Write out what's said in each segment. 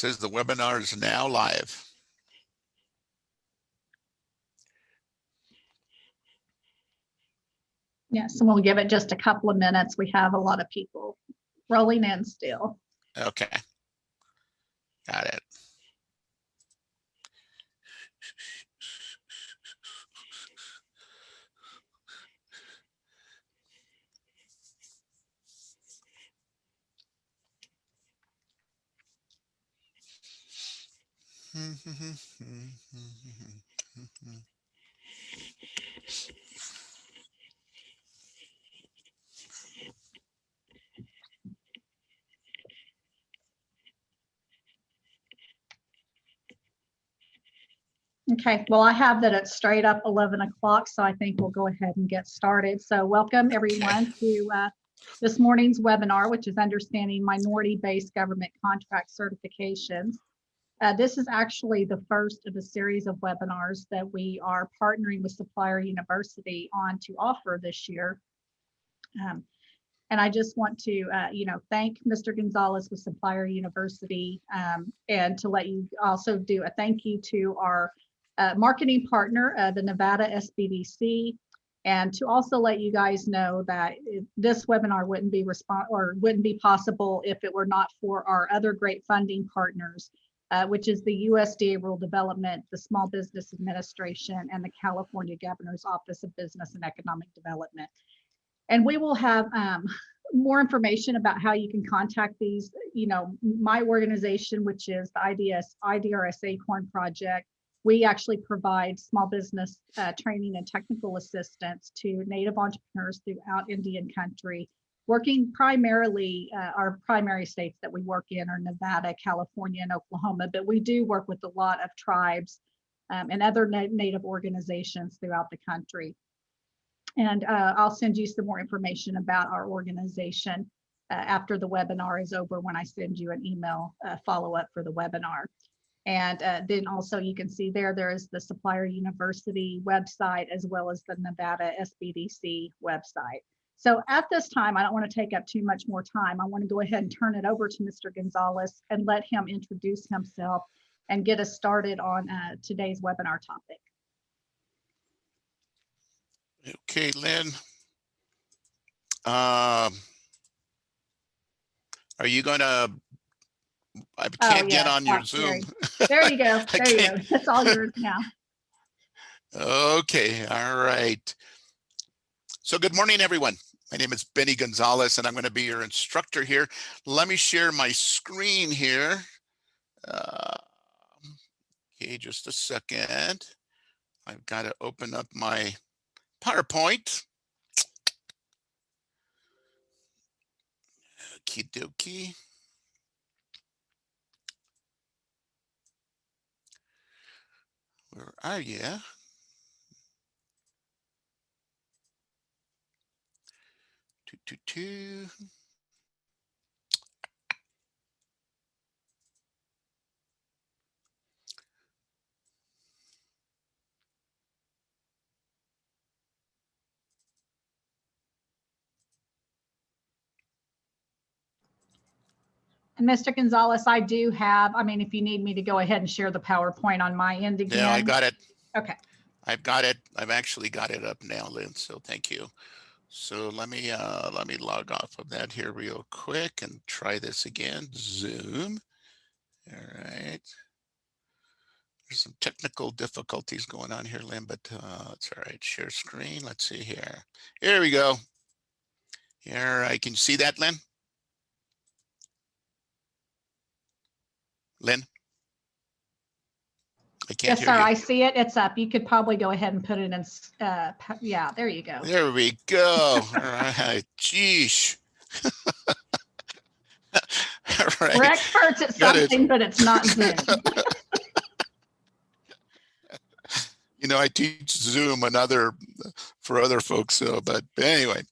says the webinar is now live. Yes, and we'll give it just a couple of minutes. We have a lot of people rolling in still. Okay, got it. Okay, well, I have that it's straight up 11 o'clock, so I think we'll go ahead and get started. So welcome everyone to this morning's webinar, which is Understanding Minority-Based Government Contract Certifications. This is actually the first of a series of webinars that we are partnering with Supplier University on to offer this year. And I just want to, thank Mr. Gonzales with Supplier University, and to let you also do a thank you to our marketing partner, the Nevada SBDC, and to also let you guys know that this webinar wouldn't be possible if it were not for our other great funding partners, which is the USDA Rural Development, the Small Business Administration, and the California Governor's Office of Business and Economic Development. And we will have more information about how you can contact these, my organization, which is the IDRS Acorn Project. We actually provide small business training and technical assistance to Native entrepreneurs throughout Indian country, working primarily, our primary states that we work in are Nevada, California, and Oklahoma, but we do work with a lot of tribes and other Native organizations throughout the country. And I'll send you some more information about our organization after the webinar is over, when I send you an email follow-up for the webinar. And then also you can see there is the Supplier University website, as well as the Nevada SBDC website. So at this time, I don't want to take up too much more time. I want to go ahead and turn it over to Mr. Gonzales and let him introduce himself and get us started on today's webinar topic. Okay, Lynn. Are you going to? I can't get on your Zoom. There you go. There you go. It's all yours now. Okay. All right. So good morning, everyone. My name is Bennie Gonzales, and I'm going to be your instructor here. Let me share my screen here. Okay, just a second. I've got to open up my PowerPoint. Okie dokie. Where are you? Two. And Mr. Gonzales, I do have, if you need me to go ahead and share the PowerPoint on my end again. Yeah, I got it. Okay. I've got it. I've actually got it up now, Lynn, so thank you. So let me log off of that here real quick and try this again. Zoom. All right. There's some technical difficulties going on here, Lynn, but it's all right. Share screen. Let's see here. Here we go. Here, I can see that, Lynn. Lynn? I can't hear yes, sir. You. I see it. It's up. You could probably go ahead and put it in. Yeah, there you go. There we go. All right. Geesh. All right. We're experts at something, but it's not Zoom. I teach Zoom for other folks. So, but anyway,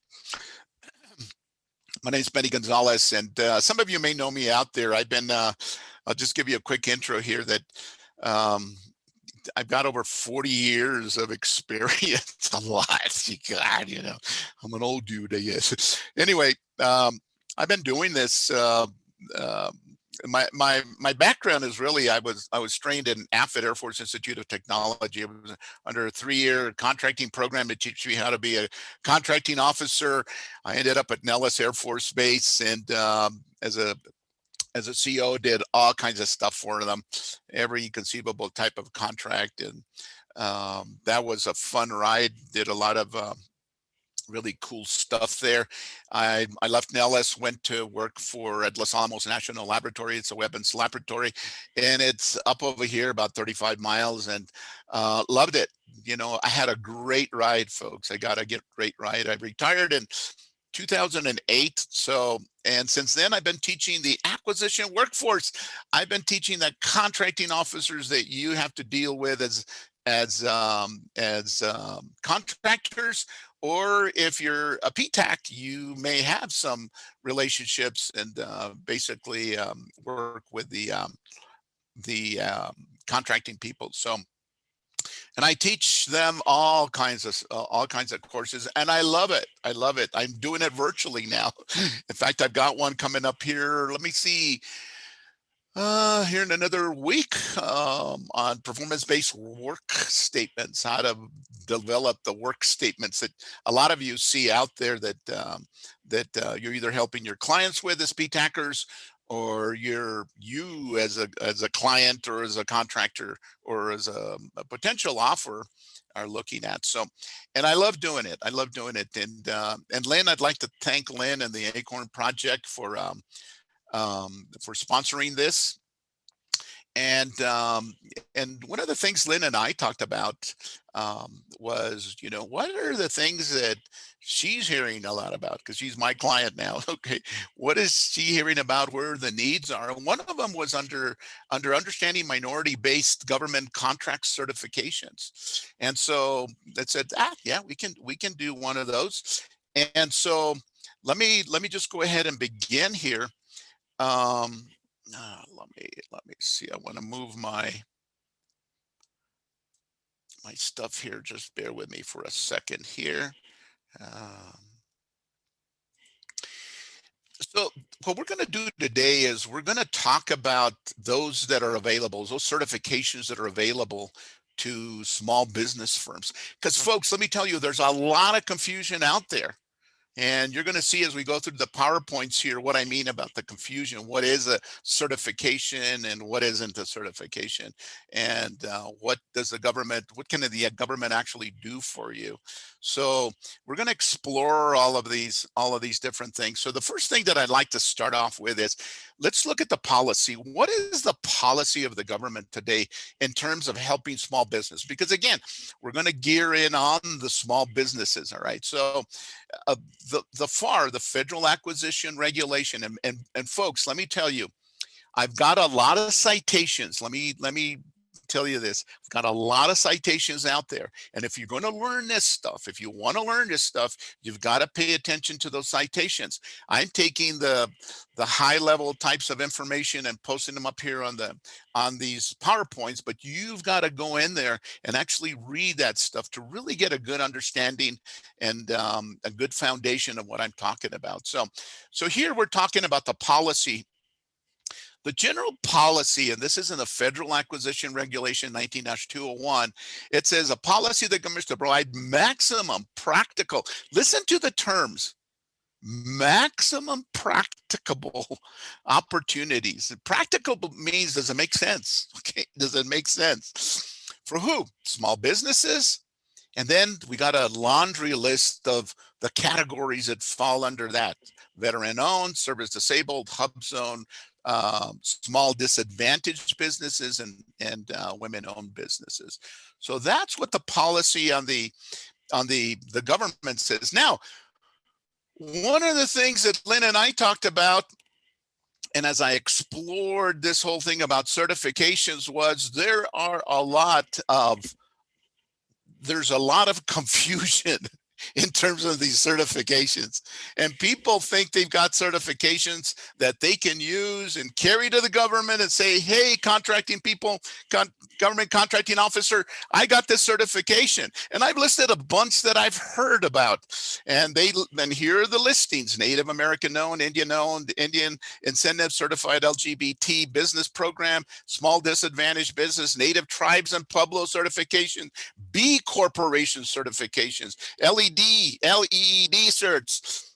my name is Bennie Gonzales, and some of you may know me out there. I'll just give you a quick intro here that I've got over 40 years of experience, a lot. God, I'm an old dude, I guess. Anyway, I've been doing this my background is really I was trained in AFIT, Air Force Institute of Technology. It was under a 3-year contracting program to teach me how to be a contracting officer. I ended up at Nellis Air Force Base, and as a CO, did all kinds of stuff for them, every conceivable type of contract, and that was a fun ride. Did a lot of really cool stuff there. I left Nellis, went to work for at Los Alamos National Laboratory. It's a weapons laboratory, and it's up over here about 35 miles, and loved it. You know, I had a great ride, folks. I got a great ride. I retired in 2008. So, and since then I've been teaching the acquisition workforce. I've been teaching the contracting officers that you have to deal with as contractors, or if you're a PTAC, you may have some relationships and basically work with the contracting people. So, and I teach them all kinds of courses, and I love it. I love it. I'm doing it virtually now. In fact, I've got one coming up here. Let me see. Here in another week, on performance-based work statements, how to develop the work statements that a lot of you see out there that you're either helping your clients with as PTACers, or you as a client or as a contractor or as a potential offer are looking at. So, and I love doing it. I love doing it. And Lynn, I'd like to thank Lynn and the Acorn Project for sponsoring this. And one of the things Lynn and I talked about was, you know, what are the things that she's hearing a lot about, because she's my client now. Okay, what is she hearing about, where the needs are? And one of them was under understanding minority-based government contract certifications. And so that said, yeah, we can do one of those. And so let me just go ahead and begin here. Let me see. I want to move my stuff here. Just bear with me for a second here. So what we're going to do today is we're going to talk about those that are available, those certifications that are available to small business firms. Because folks, let me tell you, there's a lot of confusion out there. And you're going to see as we go through the PowerPoints here what I mean about the confusion. What is a certification and what isn't a certification? And what can the government actually do for you? So we're going to explore all of these different things. So the first thing that I'd like to start off with is, let's look at the policy. What is the policy of the government today in terms of helping small business? Because again, we're going to gear in on the small businesses. All right. So the Federal Acquisition Regulation, and folks, let me tell you, I've got a lot of citations. Let me tell you this. I've got a lot of citations out there. And if you're going to learn this stuff, if you want to learn this stuff, you've got to pay attention to those citations. I'm taking the high level types of information and posting them up here on these PowerPoints, but you've got to go in there and actually read that stuff to really get a good understanding and a good foundation of what I'm talking about. So here we're talking about the policy. The general policy, and this is in the Federal Acquisition Regulation 19-201, it says a policy that comes to provide maximum practical, listen to the terms, maximum practicable opportunities. Practicable means, does it make sense? Okay, does it make sense? For who? Small businesses. And then we got a laundry list of the categories that fall under that: veteran owned, service disabled, hub zone, small disadvantaged businesses, and women-owned businesses. So that's what the policy on the government says. Now, one of the things that Lynn and I talked about, and as I explored this whole thing about certifications, was there's a lot of confusion in terms of these certifications. And people think they've got certifications that they can use and carry to the government and say, hey, contracting people, government contracting officer, I got this certification. And I've listed a bunch that I've heard about. And here are the listings: Native American owned, Indian owned, Indian incentive certified LGBT business program, small disadvantaged business, Native tribes and Pueblo certification, B Corporation certifications, LEED certs.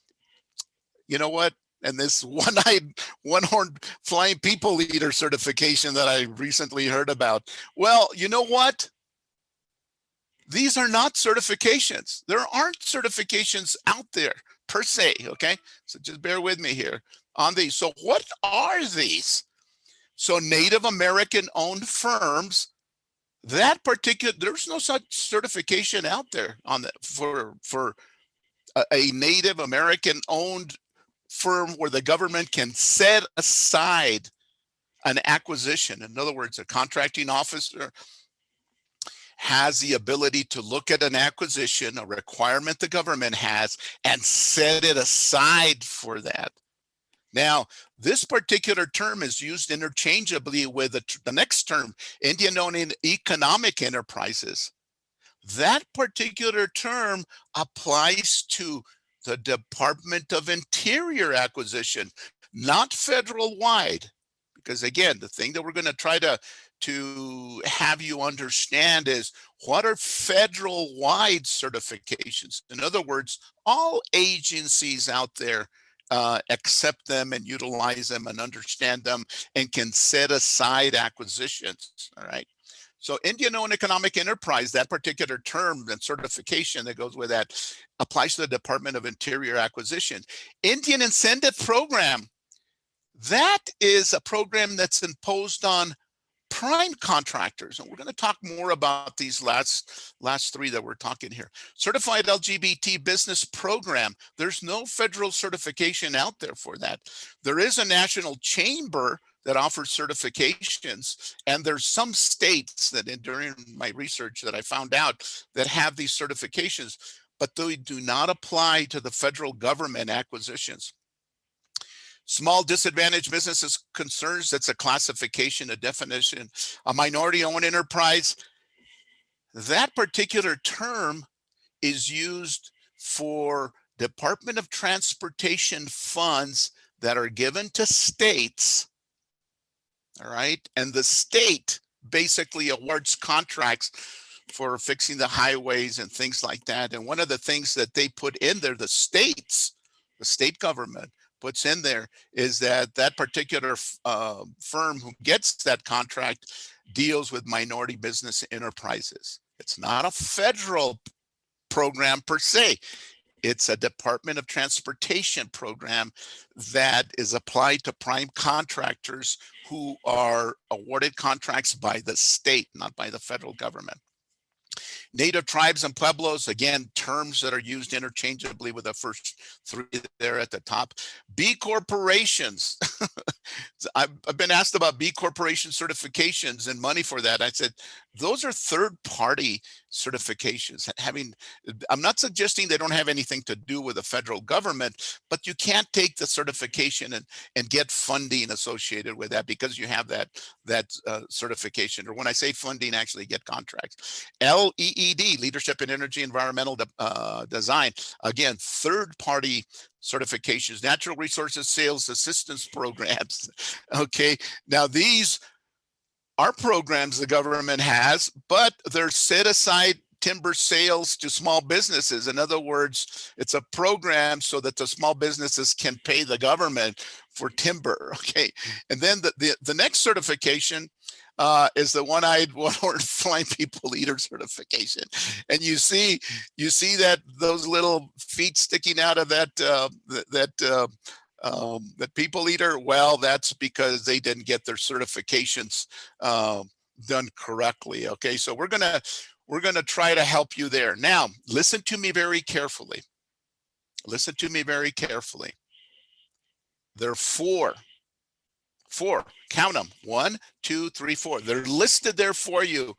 You know what? And this one-horned flying people eater certification that I recently heard about. Well, you know what? These are not certifications. There aren't certifications out there per se, okay? So just bear with me here on these. So what are these? So Native American owned firms, that particular, there's no such certification out there on that for a Native American owned firm where the government can set aside an acquisition. In other words, a contracting officer has the ability to look at an acquisition, a requirement the government has, and set it aside for that. Now, this particular term is used interchangeably with the next term, Indian-owned economic enterprises. That particular term applies to the Department of Interior acquisition, not federal wide. Because again, the thing that we're going to try to have you understand is, what are federal wide certifications? In other words, all agencies out there accept them and utilize them and understand them and can set aside acquisitions. All right. So Indian-owned economic enterprise, that particular term and certification that goes with that, applies to the Department of Interior acquisition. Indian incentive program, that is a program that's imposed on prime contractors. And we're going to talk more about these last three that we're talking here. Certified LGBT business program. There's no federal certification out there for that. There is a national chamber that offers certifications. And there's some states that during my research that I found out that have these certifications, but they do not apply to the federal government acquisitions. Small disadvantaged businesses concerns, that's a classification, a definition. A minority-owned enterprise, that particular term is used for Department of Transportation funds that are given to states, all right? And the state basically awards contracts for fixing the highways and things like that. And one of the things that they put in there, the states, the state government, puts in there is that that particular firm who gets that contract deals with minority business enterprises. It's not a federal program per se. It's a Department of Transportation program that is applied to prime contractors who are awarded contracts by the state, not by the federal government. Native tribes and Pueblos, again, terms that are used interchangeably with the first three there at the top. B corporations. I've been asked about B corporation certifications and money for that. I said, those are third-party certifications. I'm not suggesting they don't have anything to do with the federal government, but you can't take the certification and get funding associated with that because you have that certification. Or when I say funding, actually get contracts. LEED, Leadership in Energy Environmental Design. Again, third-party certifications. Natural Resources Sales Assistance Programs. Okay, now these are programs the government has, but they're set aside timber sales to small businesses. In other words, it's a program so that the small businesses can pay the government for timber. Okay, and then the next certification is the one-eyed, one-horned flying people eater certification. And you see that those little feet sticking out of that people eater. Well, that's because they didn't get their certifications done correctly. Okay, so we're gonna try to help you there. Now, listen to me very carefully. Listen to me very carefully. There are four, count them, 1, 2, 3, 4. They're listed there for you.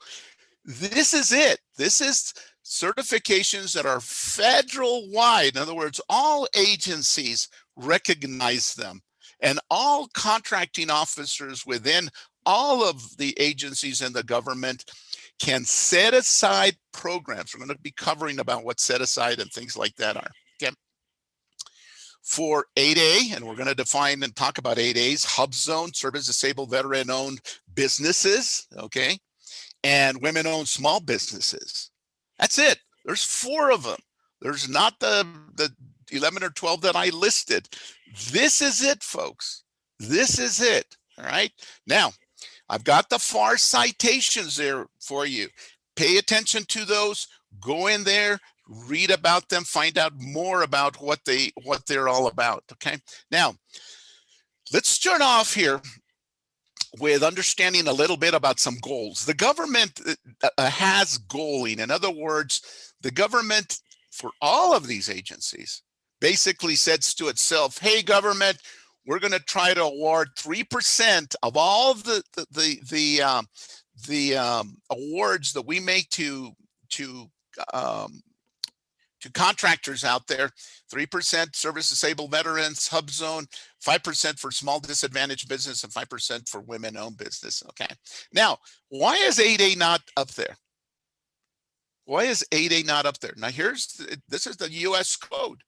This is it. This is certifications that are federal wide. In other words, all agencies recognize them, and all contracting officers within all of the agencies in the government can set aside programs. We're going to be covering about what set aside and things like that are. Okay. For 8A, and we're going to define and talk about 8A's, hub zone, service disabled veteran owned businesses, okay, and women owned small businesses. That's it. There's 4 of them. There's not the 11 or 12 that I listed. This is it, folks. This is it. All right. Now, I've got the FAR citations there for you. Pay attention to those. Go in there, read about them, find out more about what they're all about. Okay. Now, let's start off here with understanding a little bit about some goals. The government has goaling. In other words, the government for all of these agencies basically says to itself, hey, government, we're going to try to award 3% of all the awards that we make to contractors out there. 3% service disabled veterans, hub zone, 5% for small disadvantaged business, and 5% for women-owned business. Okay. Now, why is 8A not up there? Why is 8A not up there? Now, this is the U.S. code.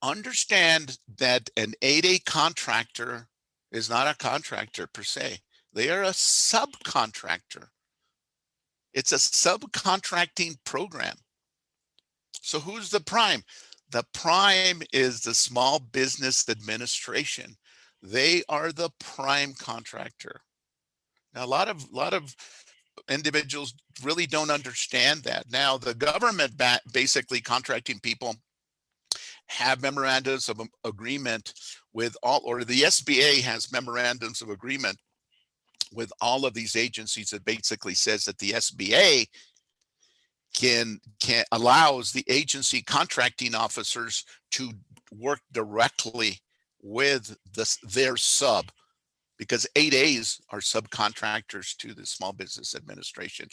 Understand that an 8A contractor is not a contractor per se. They are a subcontractor. It's a subcontracting program. So who's the prime? The prime is the Small Business Administration. They are the prime contractor. Now, a lot of individuals really don't understand that. Now, the government basically contracting people have memorandums of agreement with all, or the SBA has memorandums of agreement with all of these agencies that basically says that the SBA can allows the agency contracting officers to work directly with their sub, because 8As are subcontractors to the Small Business Administration.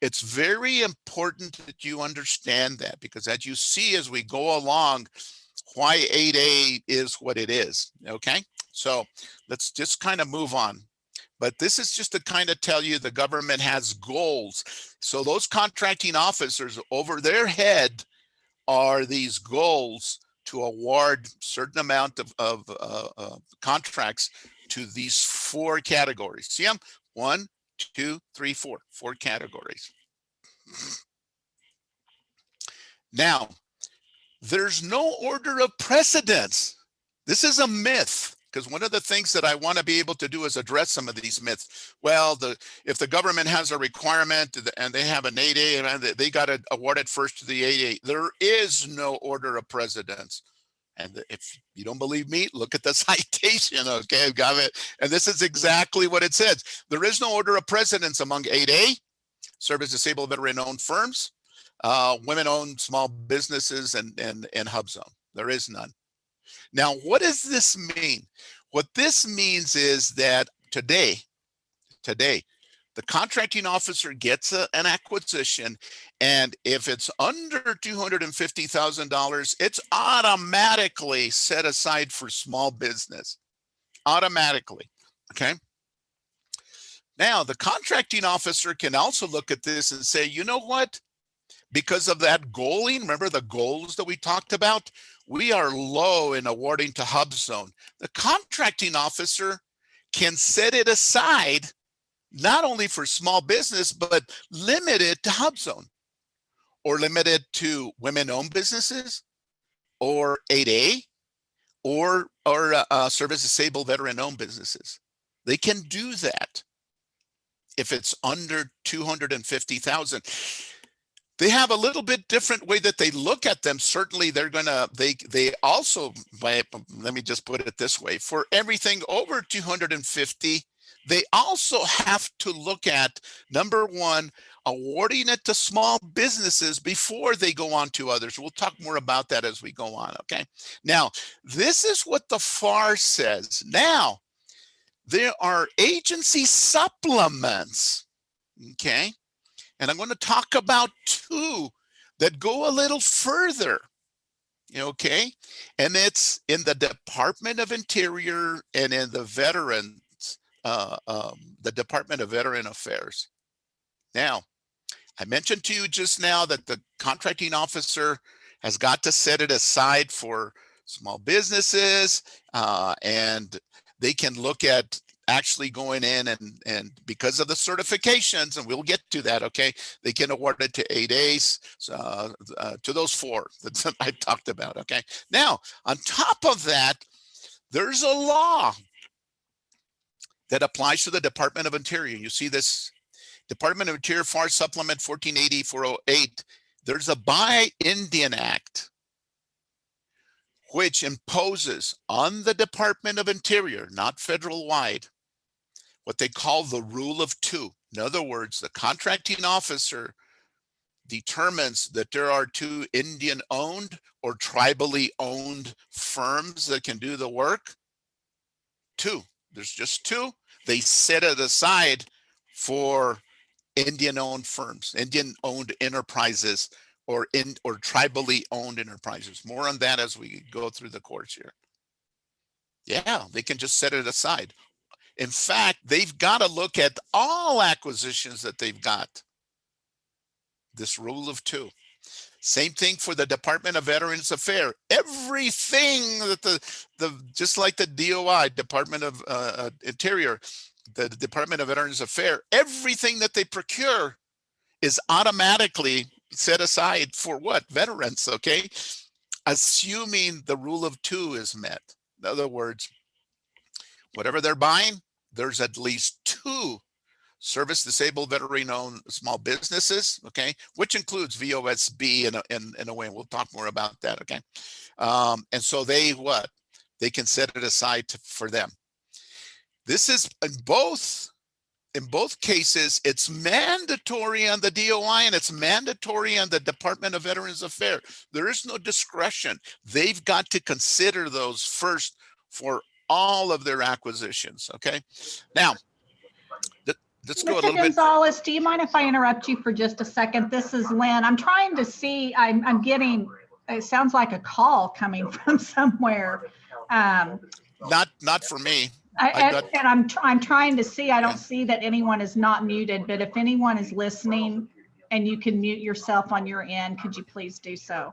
It's very important that you understand that, because as you see as we go along, why 8A is what it is. Okay, so let's just kind of move on. But this is just to kind of tell you the government has goals. So those contracting officers, over their head are these goals to award certain amount of contracts to these 4 categories. See them? 1, 2, 3, 4. 4 categories. Now, there's no order of precedence. This is a myth. Because one of the things that I want to be able to do is address some of these myths. Well, if the government has a requirement and they have an 8A and they got to award it first to the 8A, there is no order of precedence. And if you don't believe me, look at the citation. Okay, I've got it. And this is exactly what it says. There is no order of precedence among 8A, service disabled veteran-owned firms, women-owned small businesses, and hub zone. There is none. Now, what does this mean? What this means is that today, the contracting officer gets an acquisition, and if it's under $250,000, it's automatically set aside for small business, automatically, okay? Now, the contracting officer can also look at this and say, you know what? Because of that goaling, remember the goals that we talked about? We are low in awarding to hub zone. The contracting officer can set it aside, not only for small business, but limit it to hub zone, or limit it to women-owned businesses, or 8A, or service disabled veteran-owned businesses. They can do that if it's under 250,000. They have a little bit different way that they look at them. Certainly they're gonna, they also, let me just put it this way, for everything over 250, they also have to look at, number one, awarding it to small businesses before they go on to others. We'll talk more about that as we go on, okay? Now, this is what the FAR says. Now, there are agency supplements, okay? And I'm going to talk about two that go a little further. Okay. And it's in the Department of Interior and in the the Department of Veteran Affairs. Now, I mentioned to you just now that the contracting officer has got to set it aside for small businesses, and they can look at actually going in and because of the certifications, and we'll get to that, okay, they can award it to 8As, to those four that I talked about, okay. Now, on top of that, there's a law that applies to the Department of Interior. You see this Department of Interior FAR Supplement 1480-408. There's a Buy Indian Act, which imposes on the Department of Interior, not federal wide, what they call the rule of two. In other words, the contracting officer determines that there are two Indian owned or tribally owned firms that can do the work. Two, there's just two. They set it aside for Indian owned firms, Indian owned enterprises, or tribally owned enterprises. More on that as we go through the course here. Yeah, they can just set it aside. In fact, they've got to look at all acquisitions that they've got. This rule of two. Same thing for the Department of Veterans Affairs. Everything that just like the DOI, Department of Interior, the Department of Veterans Affairs, everything that they procure is automatically set aside for what? Veterans, okay? Assuming the rule of two is met. In other words, whatever they're buying, there's at least two service disabled veteran owned small businesses, okay, which includes VOSB in a way. We'll talk more about that, okay. And so they can set it aside for them. This is in both cases, it's mandatory on the DOI and it's mandatory on the Department of Veterans Affairs. There is no discretion. They've got to consider those first for all of their acquisitions, okay? Now, let's go a little Mr. Gonzales, do you mind if I interrupt you for just a second? This is Lynn. I'm trying to see, I'm getting, it sounds like a call coming from somewhere. Not for me. I'm trying to see, I don't see that anyone is not muted, but if anyone is listening and you can mute yourself on your end, could you please do so?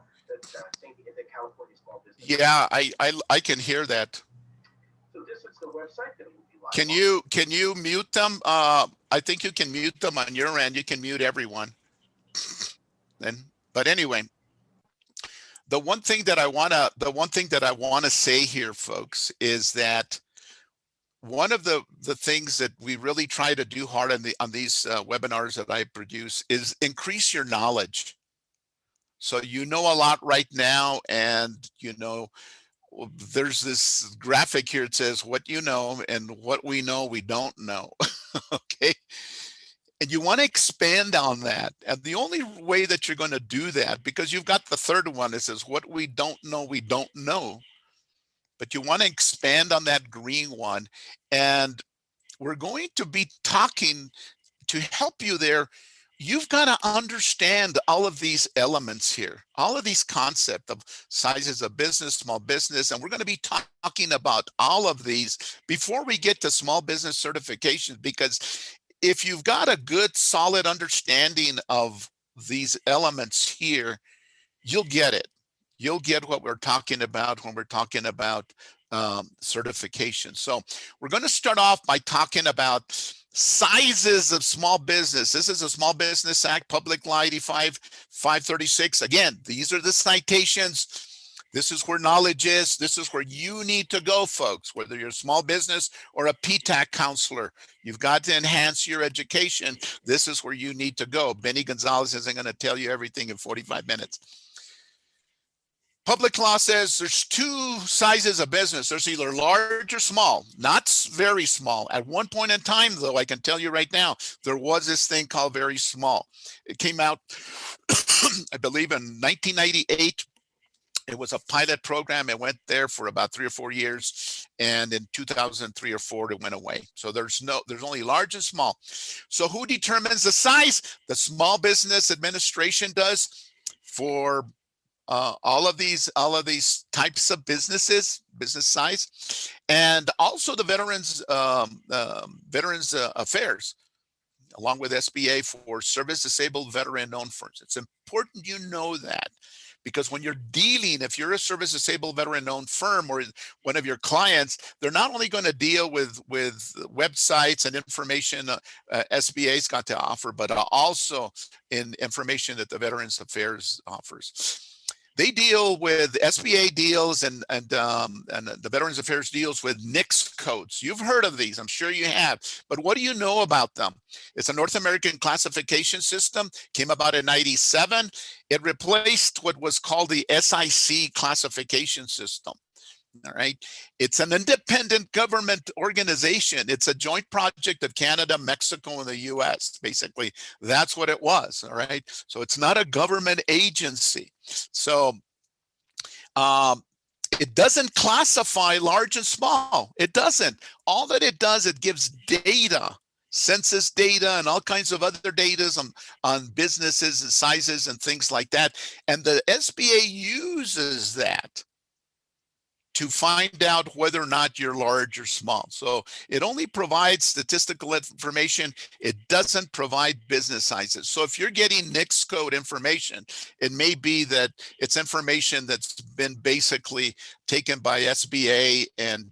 Yeah, I can hear that. Can you mute them? I think you can mute them on your end. You can mute everyone. But anyway, the one thing that I wanna say here, folks, is that one of the things that we really try to do hard on these webinars that I produce is increase your knowledge. So you know a lot right now, and there's this graphic here. It says what you know and what we know we don't know. Okay, and you want to expand on that, and the only way that you're going to do that, because you've got the third one that says what we don't know, but you want to expand on that green one, and we're going to be talking to help you there. You've got to understand all of these elements here, all of these concepts of sizes of business, small business, and we're going to be talking about all of these before we get to small business certification, because if you've got a good, solid understanding of these elements here, you'll get it. You'll get what we're talking about when we're talking about certification. So we're going to start off by talking about sizes of small business. This is a Small Business Act, Public Law 85-536. Again, these are the citations. This is where knowledge is. This is where you need to go, folks, whether you're a small business or a PTAC counselor. You've got to enhance your education. This is where you need to go. Bennie Gonzales isn't going to tell you everything in 45 minutes. Public law says there's two sizes of business. There's either large or small, not very small. At one point in time, though, I can tell you right now, there was this thing called very small. It came out, I believe, in 1998. It was a pilot program. It went there for about 3 or 4 years. And in 2003 or 4, it went away. So there's only large and small. So who determines the size? The Small Business Administration does for all of these types of business size, and also the Veterans Affairs, along with SBA, for service disabled veteran owned firms. It's important you know that, because when you're dealing, if you're a service disabled veteran owned firm or one of your clients, they're not only going to deal with websites and information SBA's got to offer, but also in information that the Veterans Affairs offers. They deal with SBA deals and the Veterans Affairs deals with NICS codes. You've heard of these, I'm sure you have, but what do you know about them? It's a North American classification system, came about in '97. It replaced what was called the SIC classification system. All right. It's an independent government organization. It's a joint project of Canada, Mexico, and the US. Basically, that's what it was. All right. So it's not a government agency. So it doesn't classify large and small. It doesn't. All that it does, it gives data, census data and all kinds of other data on businesses and sizes and things like that. And the SBA uses that to find out whether or not you're large or small. So it only provides statistical information. It doesn't provide business sizes. So if you're getting NICS code information, it may be that it's information that's been basically taken by SBA and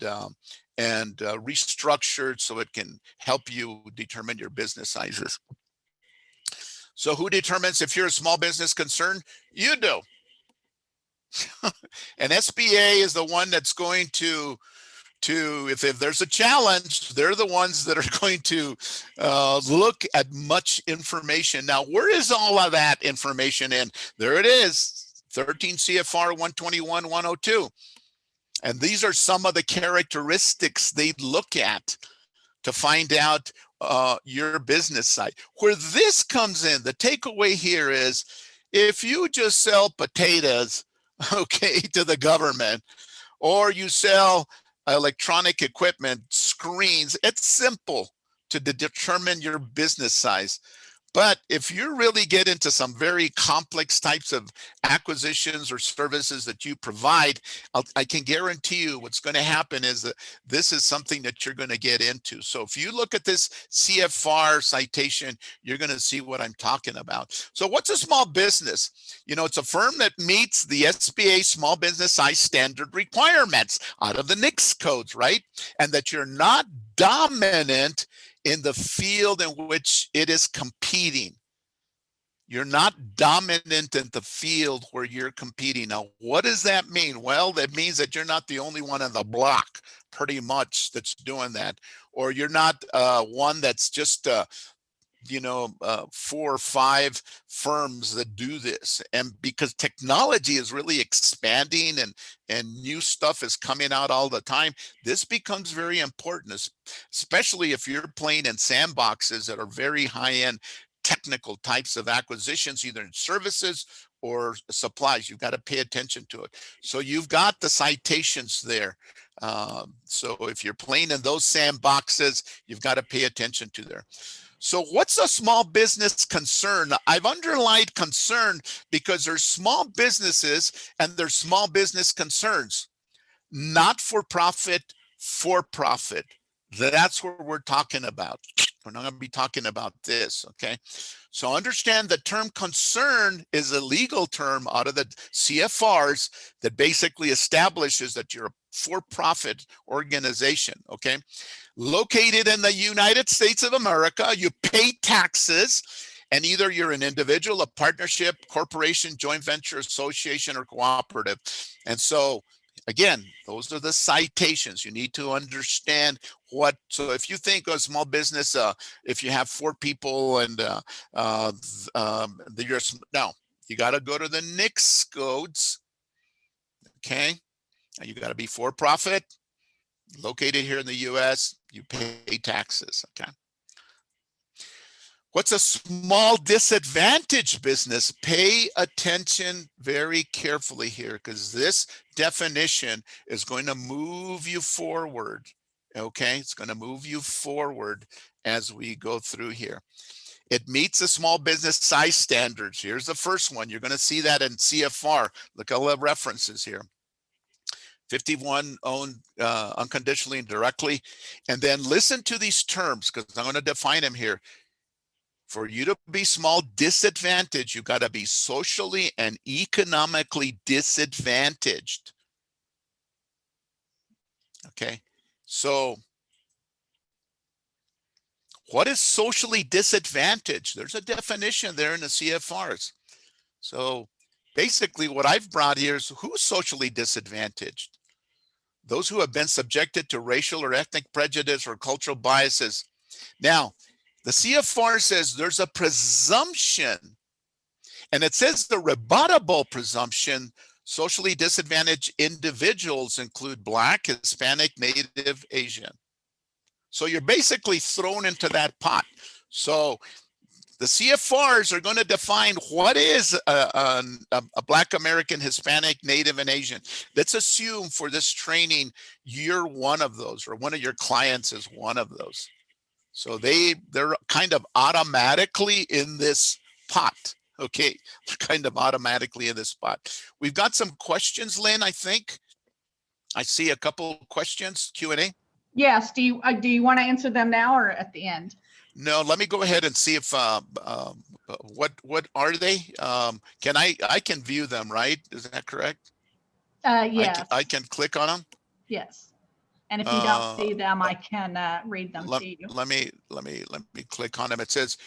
restructured so it can help you determine your business sizes. So who determines if you're a small business concern? You do. And SBA is the one that's going to if there's a challenge, they're the ones that are going to look at much information. Now, where is all of that information in? There it is, 13 CFR 121-102. And these are some of the characteristics they look at to find out your business side. Where this comes in, the takeaway here is, if you just sell potatoes, okay, to the government, or you sell electronic equipment, screens, it's simple to determine your business size. But if you really get into some very complex types of acquisitions or services that you provide, I can guarantee you what's going to happen is that this is something that you're going to get into. So if you look at this CFR citation, you're going to see what I'm talking about. So what's a small business? You know, it's a firm that meets the SBA small business size standard requirements out of the NICS codes, right? And that you're not dominant in the field in which it is competing. You're not dominant in the field where you're competing. Now, what does that mean? Well, that means that you're not the only one on the block, pretty much, that's doing that. Or you're not one that's just 4 or 5 firms that do this. And because technology is really expanding and new stuff is coming out all the time, this becomes very important, especially if you're playing in sandboxes that are very high-end technical types of acquisitions, either in services or supplies. You've got to pay attention to it. So you've got the citations there. So if you're playing in those sandboxes, you've got to pay attention to there. So what's a small business concern? I've underlined concern because there's small businesses and there's small business concerns. Not for profit, for profit. That's what we're talking about. We're not going to be talking about this, okay? So understand the term concern is a legal term out of the CFRs that basically establishes that you're a for-profit organization, okay? Located in the United States of America, you pay taxes, and either you're an individual, a partnership, corporation, joint venture, association, or cooperative. And so, again, those are the citations. You need to understand what, so if you think of small business, if you have 4 people and no, you got to go to the NICS codes, okay? And you got to be for profit, located here in the US, you pay taxes, okay? What's a small disadvantaged business? Pay attention very carefully here, because this definition is going to move you forward. Okay, it's going to move you forward as we go through here. It meets the small business size standards. Here's the first one. You're going to see that in CFR. Look at all the references here. 51 owned unconditionally and directly. And then listen to these terms, because I'm going to define them here. For you to be small disadvantaged, you got to be socially and economically disadvantaged. Okay, so what is socially disadvantaged? There's a definition there in the CFRs. So basically what I've brought here is who's socially disadvantaged? Those who have been subjected to racial or ethnic prejudice or cultural biases. Now, the CFR says there's a presumption, and it says the rebuttable presumption, socially disadvantaged individuals include Black, Hispanic, Native, Asian. So you're basically thrown into that pot. So the CFRs are going to define what is a Black American, Hispanic, Native, and Asian. Let's assume for this training, you're one of those, or one of your clients is one of those. So they're kind of automatically in this pot. Okay, they're kind of automatically in this pot. We've got some questions, Lynn, I think. I see a couple questions, Q&A. Yes, do you want to answer them now or at the end? No, let me go ahead and see if what are they? Can I can view them, right? Is that correct? Yes. I can click on them. Yes. And if you don't see them, I can read them to you. Let me click on them. It says,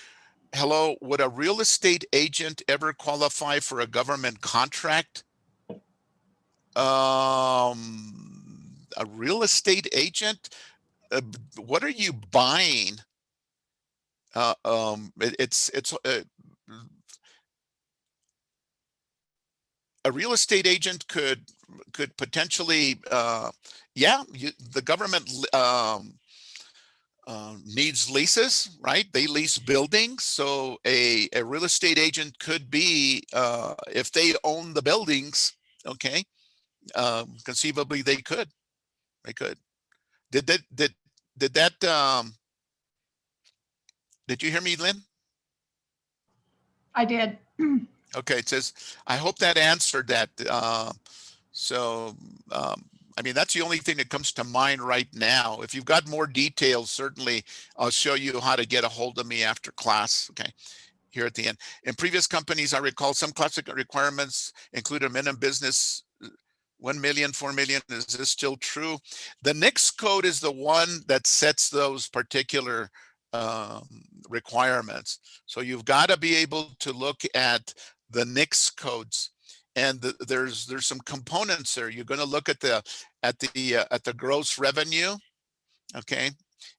hello, would a real estate agent ever qualify for a government contract? A real estate agent? What are you buying? A real estate agent could potentially, the government needs leases, right? They lease buildings. So a real estate agent could be, if they own the buildings, okay, conceivably they could. Did you hear me, Lynn? I did. Okay, it says, I hope that answered that. I mean, that's the only thing that comes to mind right now. If you've got more details, certainly I'll show you how to get a hold of me after class. Okay, here at the end. In previous companies, I recall some classic requirements include a minimum business 1 million, 4 million. Is this still true? The NICS code is the one that sets those particular requirements. So you've got to be able to look at the NICS codes, and there's some components there. You're going to look at the gross revenue, okay,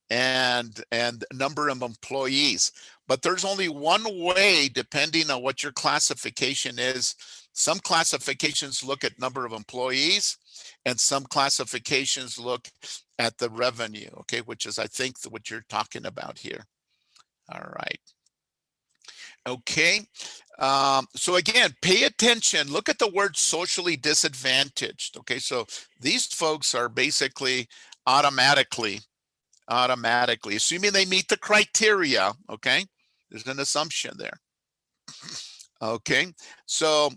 and number of employees. But there's only one way, depending on what your classification is. Some classifications look at number of employees, and some classifications look at the revenue, okay, which is, I think, what you're talking about here. All right. Okay. So again, pay attention. Look at the word socially disadvantaged. Okay, so these folks are basically automatically, assuming they meet the criteria. Okay, there's an assumption there. Okay, so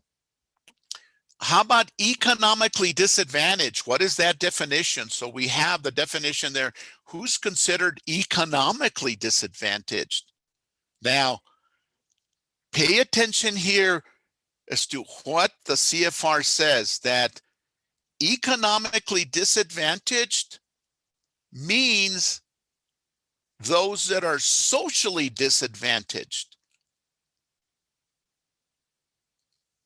how about economically disadvantaged? What is that definition? So we have the definition there. Who's considered economically disadvantaged? Now, pay attention here as to what the CFR says, that economically disadvantaged means those that are socially disadvantaged.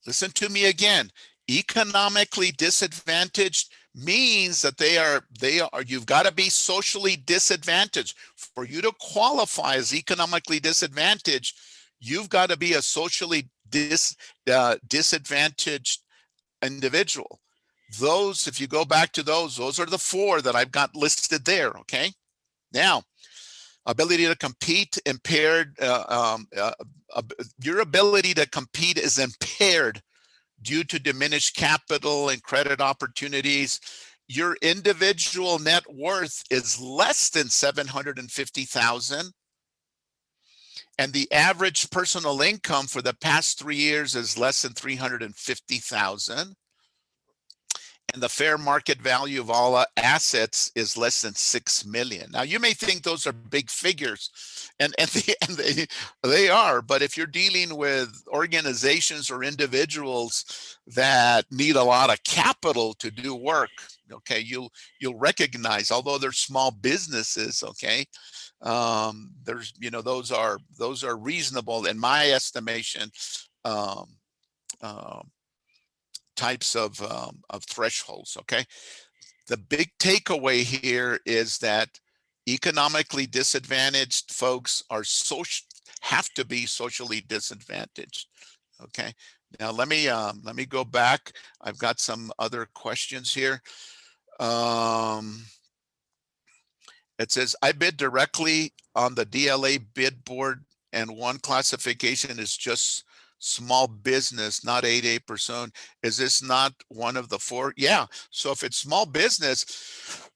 Listen to me again. Economically disadvantaged means that you've got to be socially disadvantaged. For you to qualify as economically disadvantaged, you've got to be a socially disadvantaged individual. Those, if you go back to those are the four that I've got listed there, okay? Now, ability to compete impaired. Your ability to compete is impaired due to diminished capital and credit opportunities. Your individual net worth is less than 750,000, and the average personal income for the past 3 years is less than 350,000. And the fair market value of all assets is less than 6 million. Now, you may think those are big figures, and they are, but if you're dealing with organizations or individuals that need a lot of capital to do work, okay, you'll recognize, although they're small businesses, okay, there's, those are reasonable in my estimation. um, um, Types of thresholds. Okay, the big takeaway here is that economically disadvantaged folks have to be socially disadvantaged. Okay, now let me go back. I've got some other questions here. It says, I bid directly on the DLA bid board, and one classification is just small business, not 8%. Is this not one of the 4? Yeah. So if it's small business,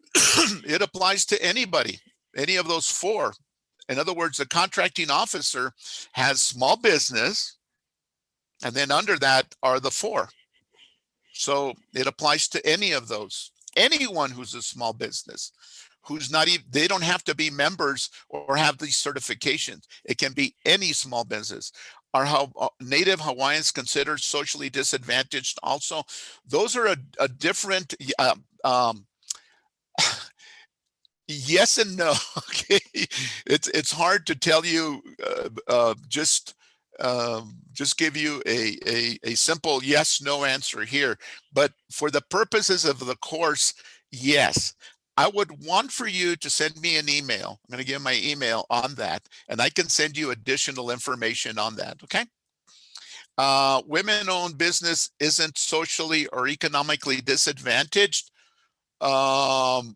it applies to anybody, any of those 4. In other words, the contracting officer has small business, and then under that are the 4. So it applies to any of those. Anyone who's a small business, who's not even, they don't have to be members or have these certifications. It can be any small business. Are Native Hawaiians considered socially disadvantaged also? Those are a different, yes and no. Okay, it's hard to tell you, just give you a simple yes no answer here, but for the purposes of the course, yes. I would want for you to send me an email. I'm going to give my email on that, and I can send you additional information on that. Okay. Women-owned business isn't socially or economically disadvantaged. No.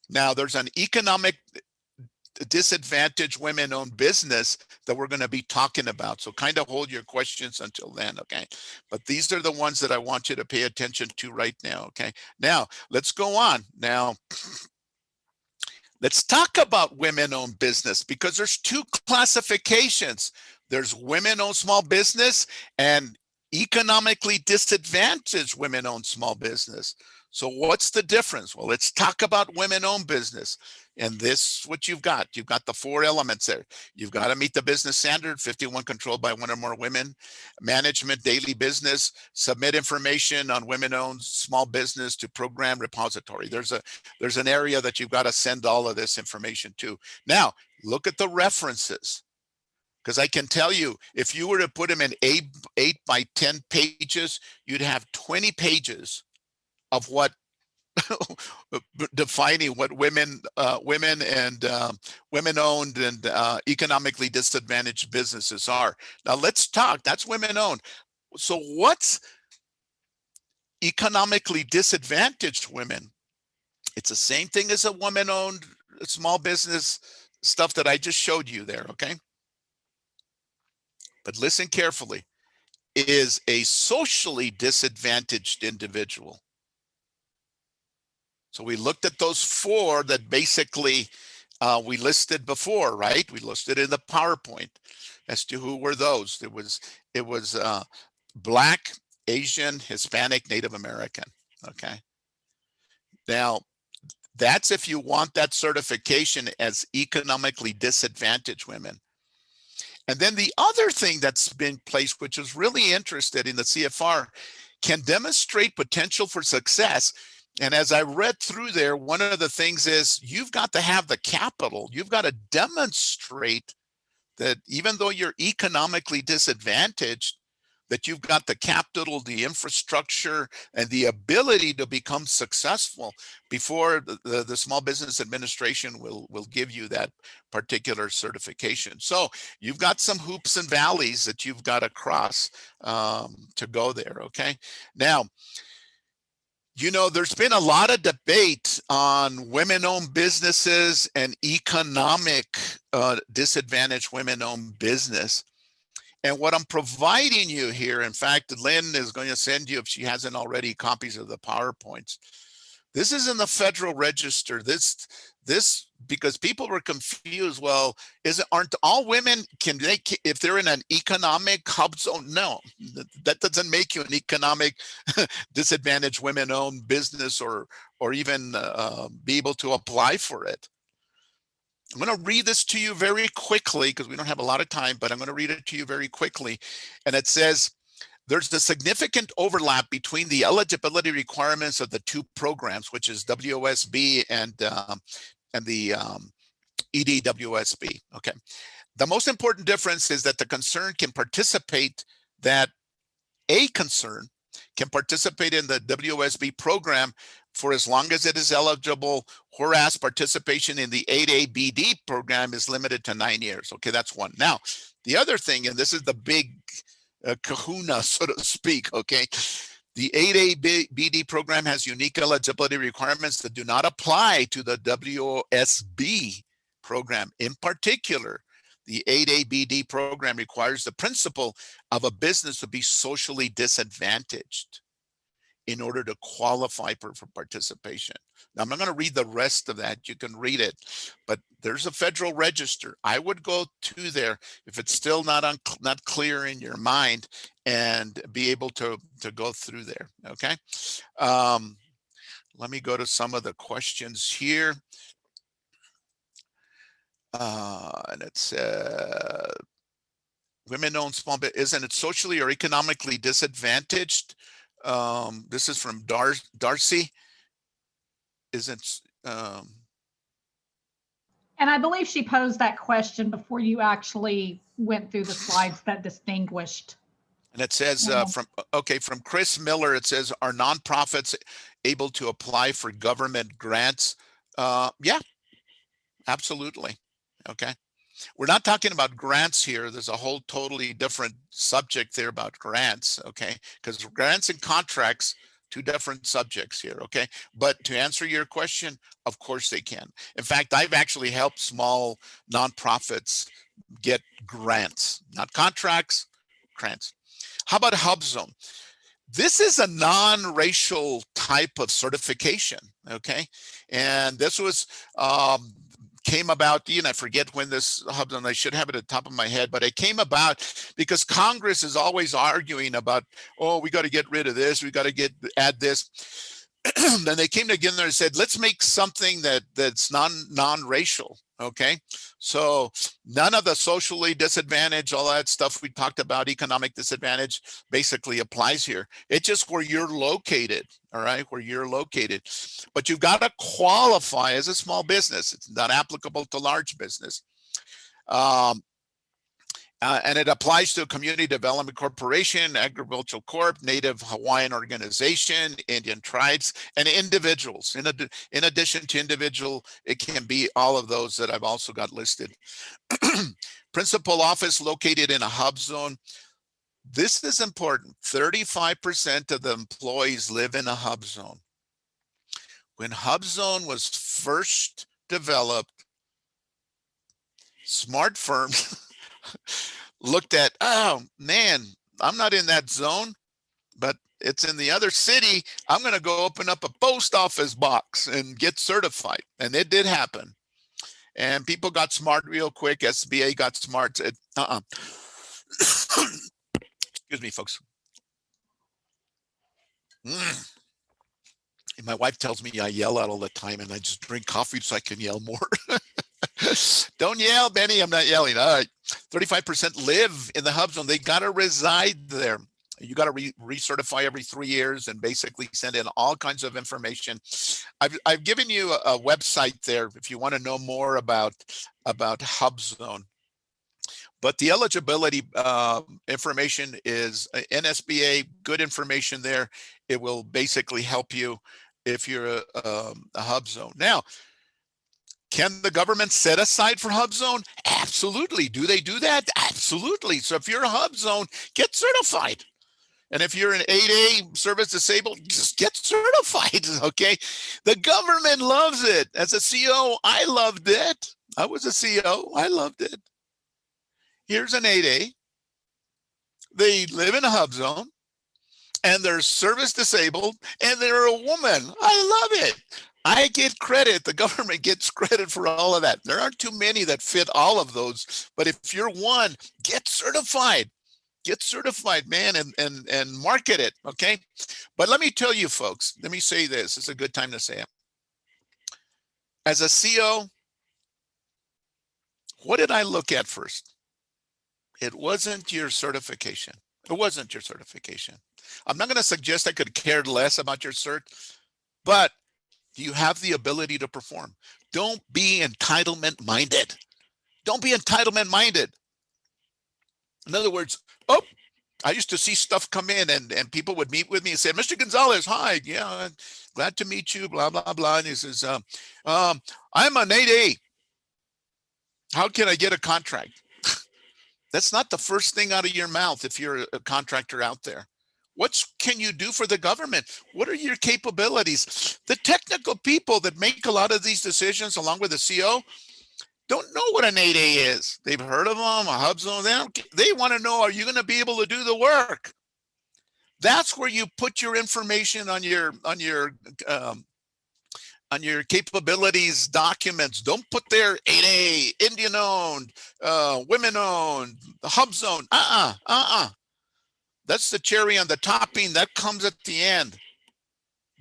Now, there's an economic disadvantaged women-owned business that we're going to be talking about. So kind of hold your questions until then, okay? But these are the ones that I want you to pay attention to right now, okay? Now, let's go on. Now, let's talk about women-owned business, because there's 2 classifications. There's women-owned small business and economically disadvantaged women-owned small business. So what's the difference? Well, let's talk about women-owned business. And this, what you've got the 4 elements there. You've got to meet the business standard, 51 controlled by 1 or more women, management, daily business, submit information on women-owned small business to program repository. There's an area that you've got to send all of this information to. Now, look at the references, because I can tell you, if you were to put them in 8 by 10 pages, you'd have 20 pages of what defining what women and women-owned and economically disadvantaged businesses are. Now let's talk. That's women-owned. So what's economically disadvantaged women? It's the same thing as a woman-owned small business stuff that I just showed you there. Okay, but listen carefully. Is a socially disadvantaged individual. So we looked at those 4 that basically we listed before, right? We listed in the PowerPoint as to who were those. It was Black, Asian, Hispanic, Native American. Okay. Now, that's if you want that certification as economically disadvantaged women. And then the other thing that's been placed, which is really interested in the CFR, can demonstrate potential for success. And as I read through there, one of the things is you've got to have the capital. You've got to demonstrate that even though you're economically disadvantaged, that you've got the capital, the infrastructure, and the ability to become successful before the Small Business Administration will give you that particular certification. So you've got some hoops and valleys that you've got to cross to go there, okay? Now, You know, there's been a lot of debate on women-owned businesses and economic disadvantaged women-owned business. And what I'm providing you here, in fact, Lynn is going to send you, if she hasn't already, copies of the PowerPoints. This is in the Federal Register. This because people were confused. Well, aren't all women, can they, if they're in an economic hub zone? No, that doesn't make you an economic disadvantaged women-owned business, or even be able to apply for it. I'm going to read this to you very quickly because we don't have a lot of time, but I'm going to read it to you very quickly. And it says, there's a significant overlap between the eligibility requirements of the two programs, which is WSB and the EDWSB. Okay. The most important difference is that the concern can participate, that a concern can participate in the WSB program for as long as it is eligible, whereas participation in the 8A-BD program is limited to 9 years. Okay, that's one. Now, the other thing, and this is the big kahuna, so to speak, okay, the 8A-BD program has unique eligibility requirements that do not apply to the WSB program. In particular, the 8A-BD program requires the principle of a business to be socially disadvantaged in order to qualify for participation. Now, I'm not going to read the rest of that. You can read it, but there's a Federal Register. I would go to there if it's still not clear in your mind, and be able to go through there. Okay. Let me go to some of the questions here. And it's women-owned small business, isn't it socially or economically disadvantaged? This is from Darcy. Isn't And I believe she posed that question before you actually went through the slides that distinguished. And it says from Chris Miller, it says, are nonprofits able to apply for government grants? Yeah, absolutely. Okay. We're not talking about grants here. There's a whole totally different subject there about grants. Okay. Because grants and contracts, two different subjects here. Okay. But to answer your question, of course they can. In fact, I've actually helped small nonprofits get grants, not contracts, grants. How about HubZone? This is a non-racial type of certification, okay? And this was came about, I forget when this HubZone, I should have it at the top of my head, but it came about because Congress is always arguing about, oh, we got to get rid of this, we got to add this. Then they came together and said, let's make something that's non-racial. Okay, so none of the socially disadvantaged, all that stuff we talked about, economic disadvantage, basically applies here. It's just where you're located, all right, where you're located. But you've got to qualify as a small business. It's not applicable to large business. And it applies to a community development corporation, agricultural corp, Native Hawaiian organization, Indian tribes, and individuals. In addition to individual, it can be all of those that I've also got listed. Principal office located in a hub zone. This is important. 35% of the employees live in a hub zone. When hub zone was first developed, smart firms looked at, oh man, I'm not in that zone, but it's in the other city. I'm going to go open up a post office box and get certified. And it did happen. And people got smart real quick. SBA got smart. Said, excuse me, folks. My wife tells me I yell out all the time, and I just drink coffee so I can yell more. Don't yell, Benny. I'm not yelling. All right. 35% live in the hub zone. They got to reside there. You got to recertify every 3 years and basically send in all kinds of information. I've given you a website there if you want to know more about hub zone. But the eligibility information is NSBA, good information there. It will basically help you if you're a hub zone. Now, can the government set aside for hub zone? Absolutely. Do they do that? Absolutely. So if you're a hub zone, get certified. And if you're an 8A service disabled, just get certified, okay? The government loves it. As a CO, I loved it. I was a CO, I loved it. Here's an 8A. They live in a hub zone and they're service disabled and they're a woman. I love it. I get credit. The government gets credit for all of that. There aren't too many that fit all of those, but if you're one, get certified. Get certified, man, and market it, okay? But let me tell you, folks, let me say this. It's a good time to say it. As a CO, what did I look at first? It wasn't your certification. It wasn't your certification. I'm not going to suggest I could care less about your cert, but do you have the ability to perform? Don't be entitlement minded. Don't be entitlement minded. In other words, oh, I used to see stuff come in and people would meet with me and say, Mr. Gonzales, hi, yeah, glad to meet you, blah, blah, blah. And he says, I'm an 8A. How can I get a contract? That's not the first thing out of your mouth if you're a contractor out there. What can you do for the government? What are your capabilities? The technical people that make a lot of these decisions along with the CO don't know what an 8A is. They've heard of them, a hub zone. They want to know, are you going to be able to do the work? That's where you put your information on your capabilities documents. Don't put there 8A, Indian owned, women owned, hub zone. That's the cherry on the topping. That comes at the end.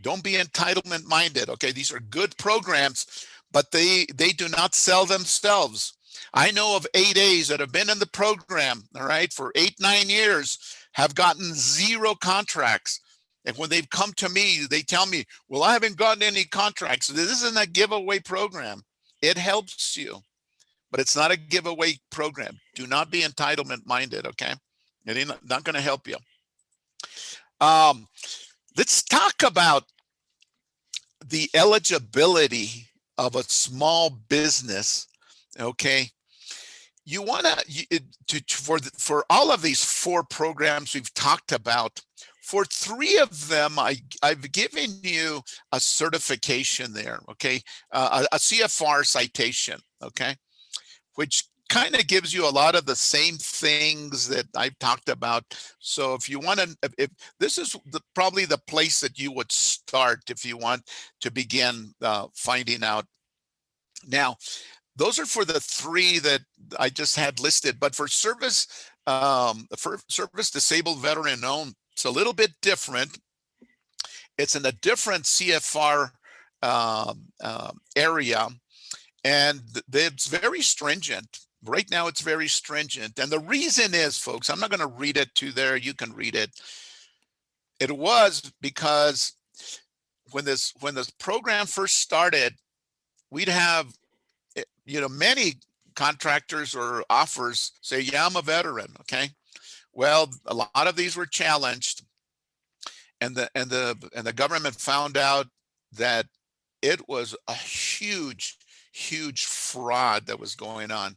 Don't be entitlement minded. Okay, these are good programs, but they do not sell themselves. I know of 8As that have been in the program, all right, for 8-9 years, have gotten 0 contracts. And when they've come to me, they tell me, well, I haven't gotten any contracts. This isn't a giveaway program. It helps you, but it's not a giveaway program. Do not be entitlement minded, okay? It's not going to help you. Let's talk about the eligibility of a small business, okay? You want for all of these 4 programs we've talked about, for 3 of them, I've given you a certification there, okay? A CFR citation, okay? Which kind of gives you a lot of the same things that I've talked about. So if you want to, if this is probably the place that you would start if you want to begin finding out. Now, those are for the 3 that I just had listed, but for service disabled veteran owned, it's a little bit different. It's in a different CFR area, and it's very stringent. Right now, it's very stringent. And the reason is, folks, I'm not going to read it to there. You can read it. It was because when this program first started, we'd have, many contractors or offers say, yeah, I'm a veteran, okay? Well, a lot of these were challenged, and the government found out that it was a huge fraud that was going on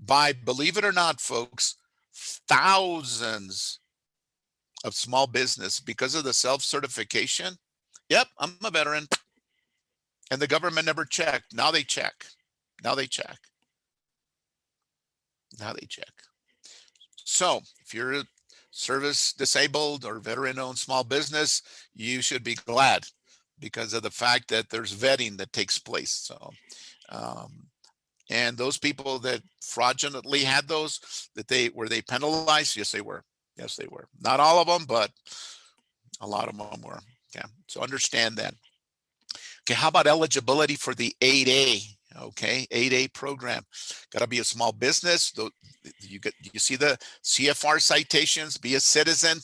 by, believe it or not, folks, thousands of small business because of the self-certification. Yep, I'm a veteran. And the government never checked. Now they check. Now they check. Now they check. So if you're a service disabled or veteran owned small business, you should be glad because of the fact that there's vetting that takes place. So, and those people that fraudulently had those, were they penalized? Yes, they were. Yes, they were. Not all of them, but a lot of them were. Yeah. So understand that. Okay. How about eligibility for the 8A? Okay, 8A program. Got to be a small business. You see the CFR citations. Be a citizen.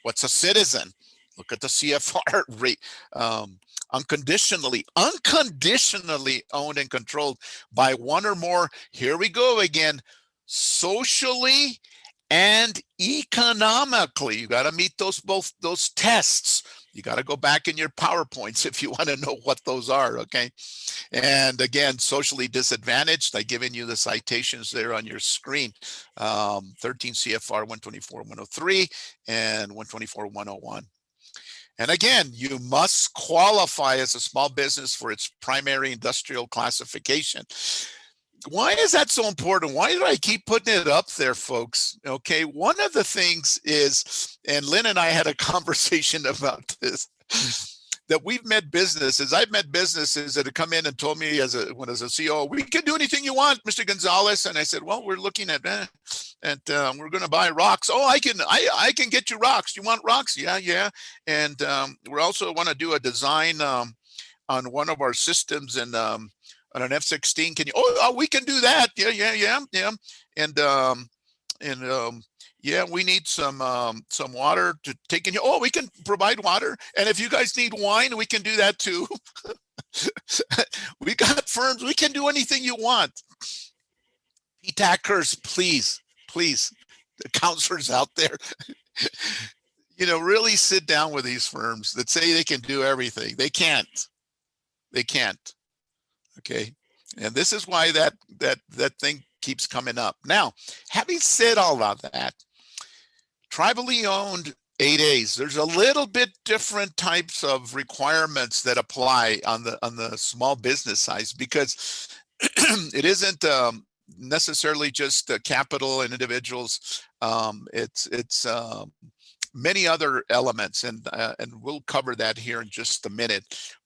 What's a citizen? Look at the CFR rate. Unconditionally owned and controlled by one or more. Here we go again. Socially and economically, you got to meet both those tests. You got to go back in your PowerPoints if you want to know what those are, okay? And again, socially disadvantaged, I've given you the citations there on your screen. 13 CFR 124-103 and 124-101. And again, you must qualify as a small business for its primary industrial classification. Why is that so important? Why do I keep putting it up there, folks? Okay, one of the things is, and Lynn and I had a conversation about this, that we've met businesses. I've met businesses that have come in and told me as a CEO, we can do anything you want, Mr. Gonzales. And I said, well, we're looking at and we're going to buy rocks. Oh, I can get you rocks. You want rocks? Yeah. And we also want to do a design on one of our systems and on an F-16. Can you? Oh, we can do that. Yeah. And yeah, we need some water to take in. Oh, we can provide water. And if you guys need wine, we can do that too. We got firms. We can do anything you want. PTACers, please, the counselors out there, really sit down with these firms that say they can do everything. They can't. Okay. And this is why that thing keeps coming up. Now, having said all of that, tribally owned 8As, there's a little bit different types of requirements that apply on the small business size, because it isn't necessarily just capital and individuals. It's many other elements, and we'll cover that here in just a minute.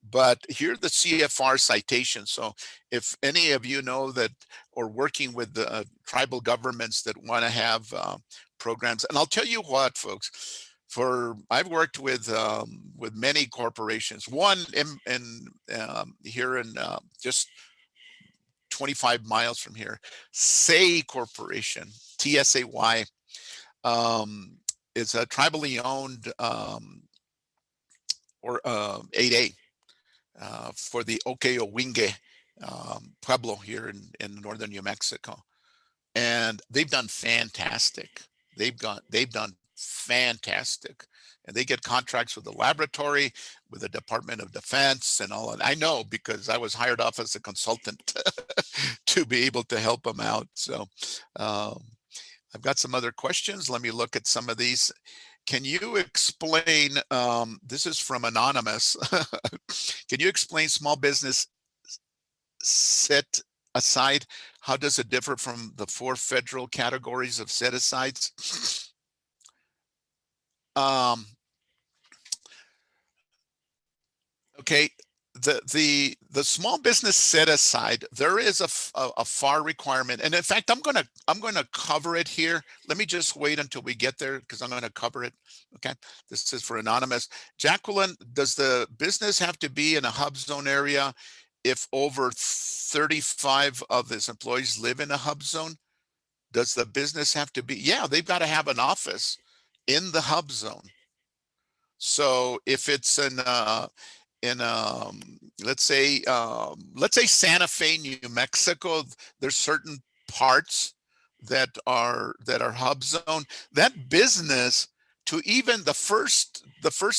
But here are the CFR citations. So if any of you know that, or working with the tribal governments that want to have programs, and I'll tell you what, folks, I've worked with many corporations. One in here in just 25 miles from here, Say Corporation, TSAY. It's a tribally owned or 8A for the Okeowinge Pueblo here in northern New Mexico, and they've done fantastic. They've done fantastic, and they get contracts with the laboratory, with the Department of Defense, and all. And I know because I was hired off as a consultant to be able to help them out. So. I've got some other questions. Let me look at some of these. Can you explain, this is from Anonymous. Can you explain small business set aside? How does it differ from the 4 federal categories of set asides? Okay. The small business set aside, there is a FAR requirement, and in fact, I'm gonna cover it here. Let me just wait until we get there because I'm going to cover it. Okay, this is for Anonymous. Jacqueline, does the business have to be in a hub zone area if over 35 of its employees live in a hub zone? Does the business have to be? Yeah, they've got to have an office in the hub zone. So if it's let's say Santa Fe, New Mexico, there's certain parts that are hub zone. That business, to even the first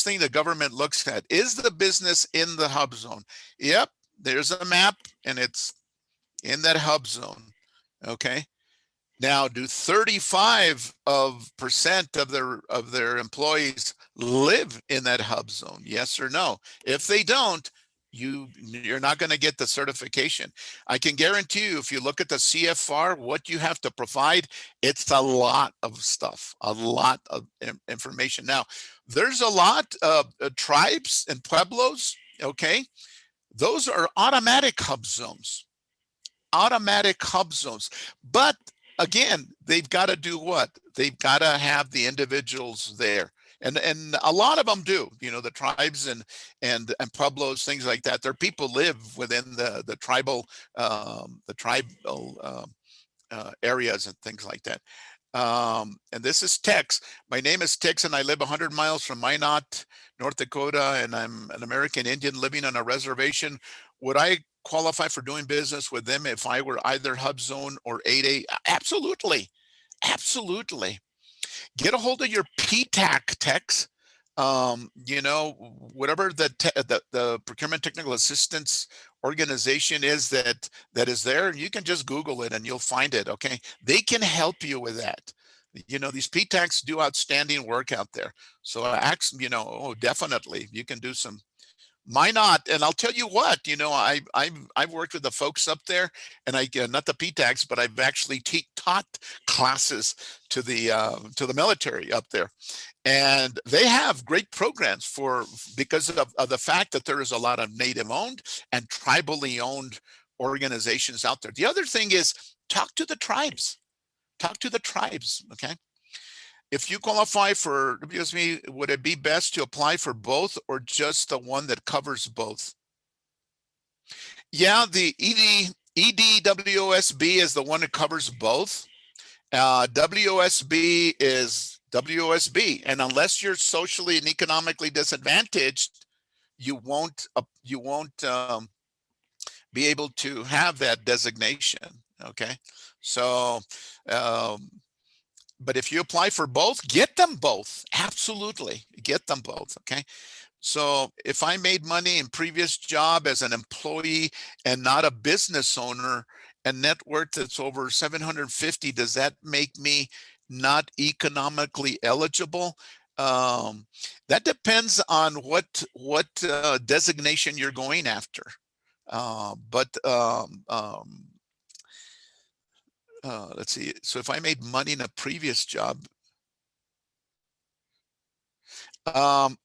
thing the government looks at is the business in the hub zone. Yep, there's a map and it's in that hub zone. Okay. Now, do 35% of their employees live in that hub zone? Yes or no? If they don't, you're not going to get the certification. I can guarantee you, if you look at the CFR, what you have to provide, it's a lot of stuff, a lot of information. Now, there's a lot of tribes and pueblos. Okay, those are automatic hub zones. But again, they've got to do what? They've got to have the individuals there. And a lot of them do, the tribes and pueblos, things like that. Their people live within the tribal areas and things like that. And this is Tex. My name is Tex, and I live 100 miles from Minot, North Dakota, and I'm an American Indian living on a reservation. Would I qualify for doing business with them if I were either hub zone or 8A? Absolutely. Get a hold of your PTAC, Tex. You know, whatever the procurement technical assistance organization is that is there, you can just Google it and you'll find it. Okay, they can help you with that. You know, these PTACs do outstanding work out there. So you know, oh, definitely you can do some. Why not? And I'll tell you what, you know, I've worked with the folks up there, and I not the PTACs, but I've actually taught classes to the military up there, and they have great programs for because of the fact that there is a lot of native owned and tribally owned organizations out there. The other thing is talk to the tribes. Talk to the tribes. Okay. If you qualify for WSB, would it be best to apply for both or just the one that covers both? Yeah, the EDWSB is the one that covers both. WSB is WSB, and unless you're socially and economically disadvantaged, you won't be able to have that designation. Okay, so but if you apply for both, get them both. Absolutely, get them both. Okay. So if I made money in previous job as an employee and not a business owner and net worth that's over 750, does that make me not economically eligible? That depends on what designation you're going after. Let's see. So if I made money in a previous job, um,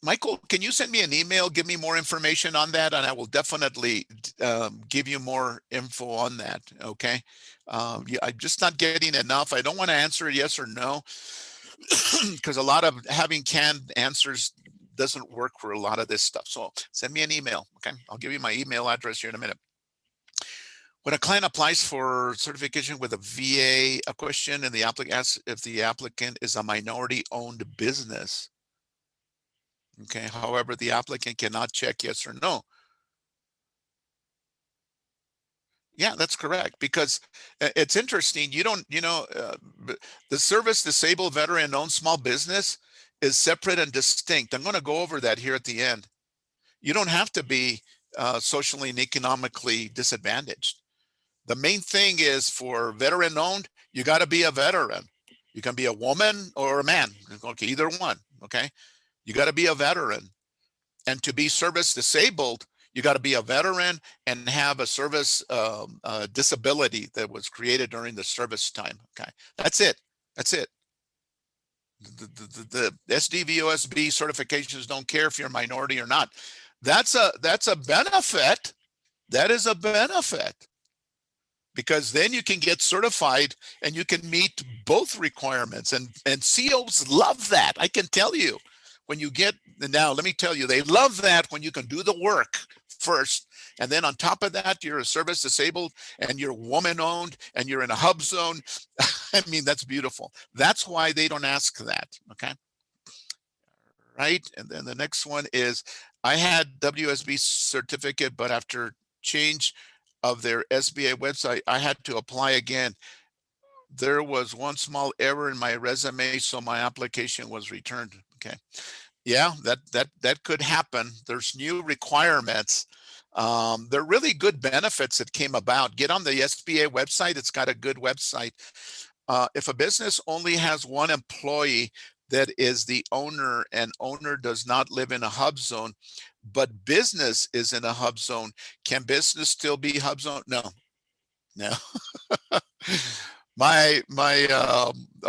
Michael, can you send me an email, give me more information on that, and I will definitely give you more info on that, okay? Yeah, I'm just not getting enough. I don't want to answer yes or no, because a lot of having canned answers doesn't work for a lot of this stuff. So send me an email, okay? I'll give you my email address here in a minute. When a client applies for certification with a VA, a question and the applicant asks if the applicant is a minority-owned business. Okay, however, the applicant cannot check yes or no. Yeah, that's correct, because it's interesting. You don't, you know, the service disabled veteran owned small business is separate and distinct. I'm going to go over that here at the end. You don't have to be socially and economically disadvantaged. The main thing is for veteran owned, you got to be a veteran. You can be a woman or a man. Okay, either one. Okay, you got to be a veteran. And to be service disabled, you got to be a veteran and have a service disability that was created during the service time. Okay, that's it. That's it. The SDVOSB certifications don't care if you're a minority or not. That's a benefit. That is a benefit, because then you can get certified and you can meet both requirements, and COs love that. I can tell you, when you get, now let me tell you, they love that when you can do the work first, and then on top of that you're a service disabled and you're woman owned and you're in a hub zone. I mean, that's beautiful. That's why they don't ask that. Okay, right. And then the next one is, I had WSB certificate, but after change of their SBA website, I had to apply again. There was one small error in my resume, so my application was returned. Okay. Yeah, that could happen. There's new requirements. They're really good benefits that came about. Get on the SBA website. It's got a good website. If a business only has one employee that is the owner, and owner does not live in a hub zone, but business is in a hub zone, can business still be hub zone? No, no. A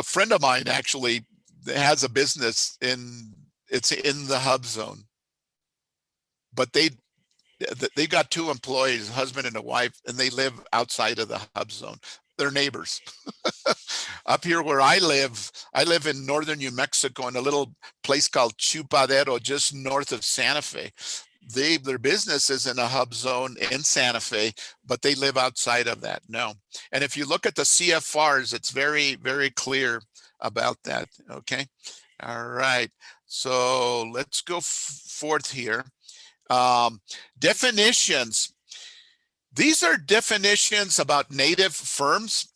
friend of mine actually has a business it's in the hub zone, but they got two employees, a husband and a wife, and they live outside of the hub zone. They're neighbors. Up here where I live in northern New Mexico, in a little place called Chupadero, just north of Santa Fe. Their business is in a hub zone in Santa Fe, but they live outside of that. No. And if you look at the CFRs, it's very, very clear about that. Okay. All right. So let's go forth here. Definitions. These are definitions about native firms.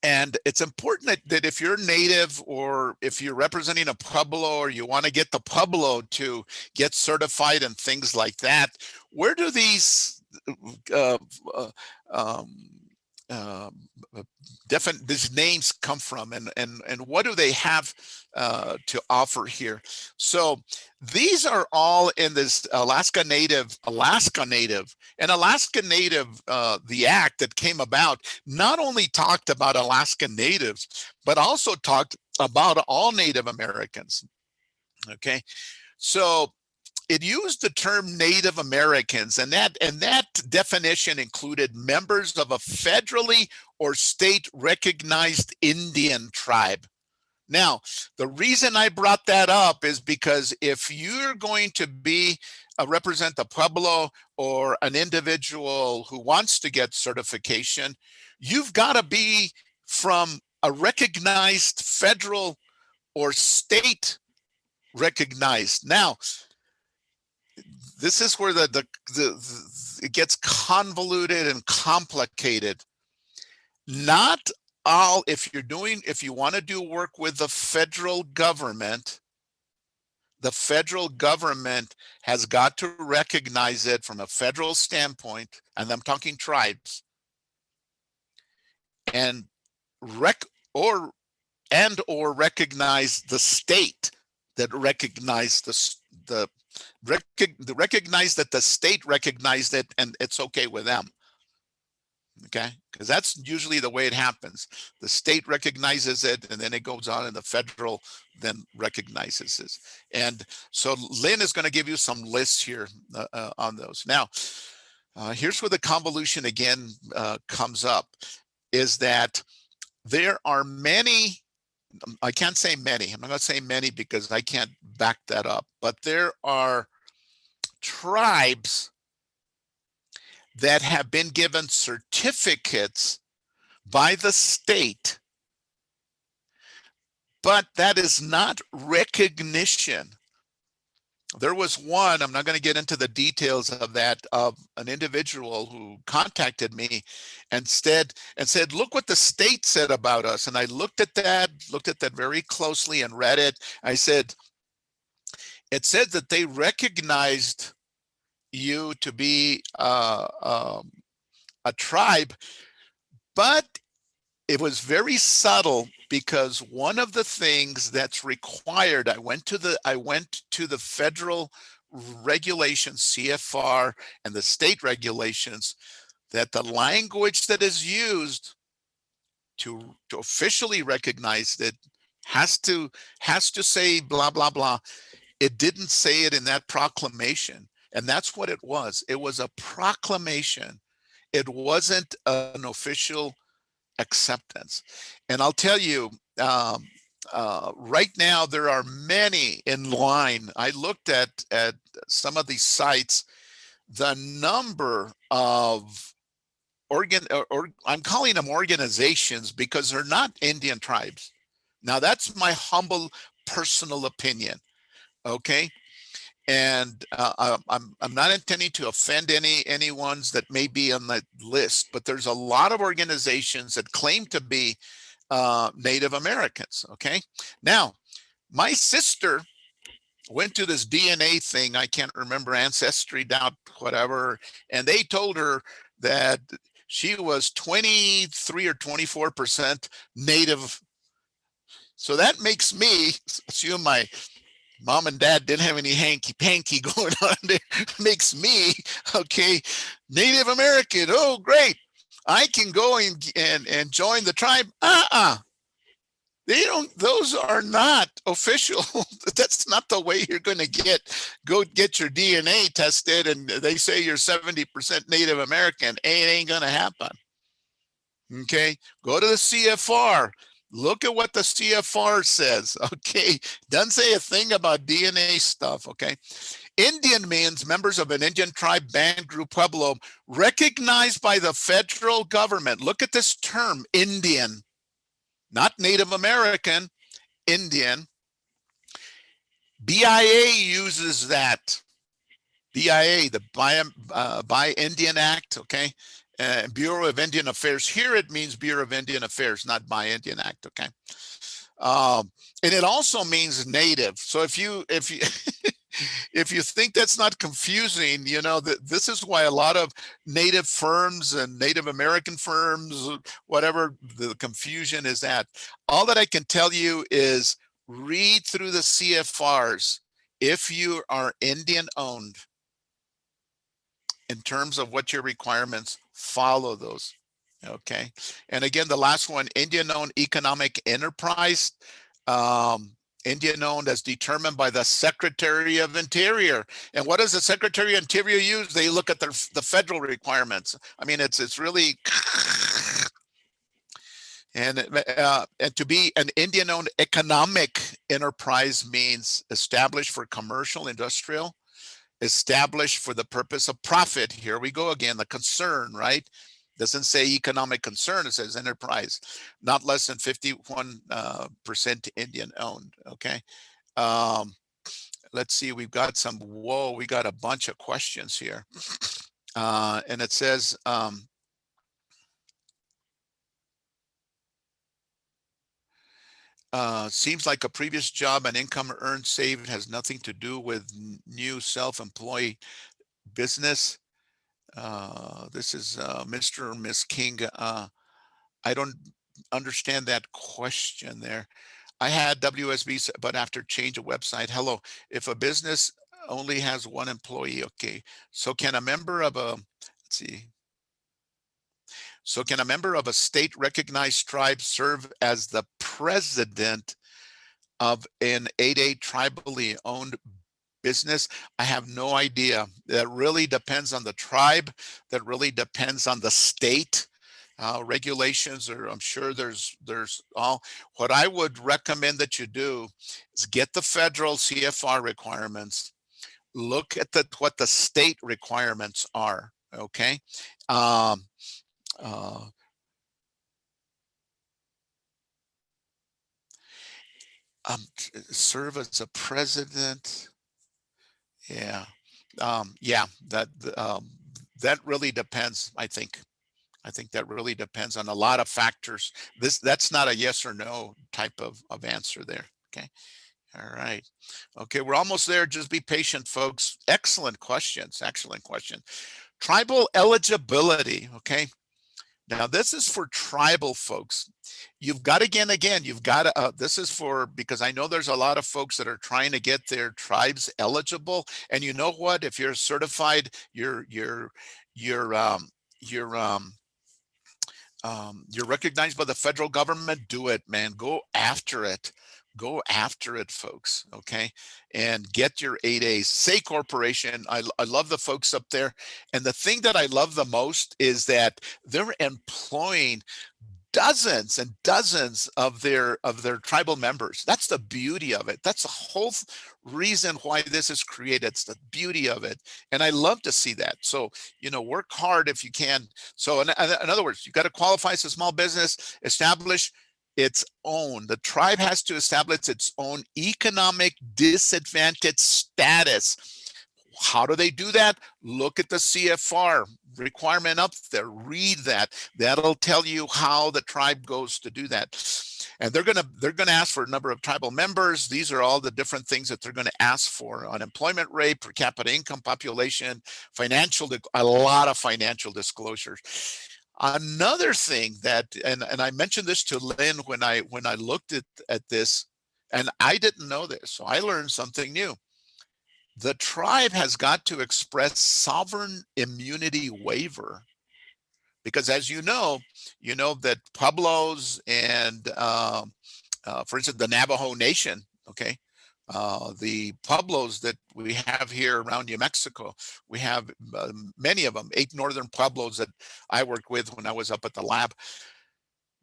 And it's important that if you're native or if you're representing a Pueblo or you want to get the Pueblo to get certified and things like that, where do these uh, uh, um, uh, these names come from, and what do they have to offer here? So these are all in this Alaska Native, and Alaska Native, the act that came about, not only talked about Alaska Natives, but also talked about all Native Americans. Okay, so it used the term Native Americans, and that definition included members of a federally or state recognized Indian tribe. Now, the reason I brought that up is because if you're going to be represent the Pueblo or an individual who wants to get certification, you've got to be from a recognized federal or state recognized. Now, this is where it gets convoluted and complicated. Not all, if you want to do work with the federal government has got to recognize it from a federal standpoint, and I'm talking tribes, and or recognize the state that recognized recognize that the state recognized it, and it's okay with them. Okay, because that's usually the way it happens. The state recognizes it, and then it goes on, and the federal then recognizes it. And so Lynn is going to give you some lists here on those. Now, here's where the convolution again comes up, is that there are many, I can't say many, I'm not going to say many because I can't back that up, but there are tribes that have been given certificates by the state, but that is not recognition. There was one, I'm not going to get into the details of that, of an individual who contacted me and said, look what the state said about us. And I looked at that very closely and read it. I said, it said that they recognized you to be a tribe, but it was very subtle, because one of the things that's required, I went to the federal regulations, CFR, and the state regulations, that the language that is used to officially recognize it has to say blah blah blah. It didn't say it in that proclamation, and that's what it was. It was a proclamation. It wasn't an official acceptance. And I'll tell you, right now there are many in line. I looked at some of these sites, the number of I'm calling them organizations because they're not Indian tribes. Now that's my humble personal opinion. Okay. And I'm not intending to offend any ones that may be on the list, but there's a lot of organizations that claim to be Native Americans. Okay, now my sister went to this DNA thing. I can't remember, Ancestry whatever, and they told her that she was 23 or 24% Native. So that makes me assume my mom and dad didn't have any hanky-panky going on there. Makes me, okay, Native American. Oh, great. I can go and join the tribe. They don't, those are not official. That's not the way you're going to go get your DNA tested and they say you're 70% Native American. It ain't going to happen. Okay, go to the CFR. Look at what the CFR says. Okay, doesn't say a thing about DNA stuff. Okay, Indian means members of an Indian tribe, band, group, Pueblo, recognized by the federal government. Look at this term, Indian, not Native American, Indian. BIA uses that. BIA, the Buy Indian Act. Okay, Bureau of Indian Affairs. Here it means Bureau of Indian Affairs, not Buy Indian Act. Okay. And it also means native. So if you if you think that's not confusing, you know that this is why a lot of native firms and Native American firms, whatever the confusion is at. All that I can tell you is read through the CFRs. If you are Indian owned, in terms of what your requirements, follow those. Okay. And again, the last one, Indian owned economic enterprise. Indian owned as determined by the Secretary of Interior. And what does the Secretary of Interior use? They look at the federal requirements. I mean, it's really, and to be an Indian owned economic enterprise means established for commercial, industrial, established for the purpose of profit. Here we go again, the concern, right? Doesn't say economic concern, it says enterprise, not less than 51% Indian owned, okay? Let's see, we've got some, whoa, we got a bunch of questions here. And it says, seems like a previous job and income earned saved has nothing to do with new self-employed business. This is Mr. or Miss King. I don't understand that question there. I had WSB, but after change of website, hello, if a business only has one employee, okay, so can a member of a, let's see, so can a member of a state recognized tribe serve as the president of an 8A tribally owned business? I have no idea. That really depends on the tribe. That really depends on the state regulations, or I'm sure there's all. What I would recommend that you do is get the federal CFR requirements, look at what the state requirements are, okay? Uh, serve as a president. Yeah. Yeah, that really depends, I think. I think that really depends on a lot of factors. That's not a yes or no type of answer there. Okay. All right. Okay, we're almost there. Just be patient, folks. Excellent questions. Excellent question. Tribal eligibility. Okay. Now this is for tribal folks. You've got again, you've got to, this is for, because I know there's a lot of folks that are trying to get their tribes eligible. And you know what, if you're certified, you're recognized by the federal government, do it, man. Go after it. Go after it, folks. Okay. And get your 8A. Say corporation. I love the folks up there. And the thing that I love the most is that they're employing dozens and dozens of their tribal members. That's the beauty of it. That's the whole reason why this is created. It's the beauty of it. And I love to see that. So, you know, work hard if you can. So in other words, you've got to qualify as a small business, establish its own. The tribe has to establish its own economic disadvantage status. How do they do that? Look at the CFR requirement up there. Read that. That'll tell you how the tribe goes to do that. And they're gonna ask for a number of tribal members. These are all the different things that they're going to ask for: unemployment rate, per capita income, population, financial, a lot of financial disclosures. Another thing that, and I mentioned this to Lynn when I looked at this, and I didn't know this, so I learned something new. The tribe has got to express sovereign immunity waiver, because as you know that Pueblos and, for instance, the Navajo Nation, okay, the Pueblos that we have here around New Mexico, we have many of them, 8 northern Pueblos that I worked with when I was up at the lab.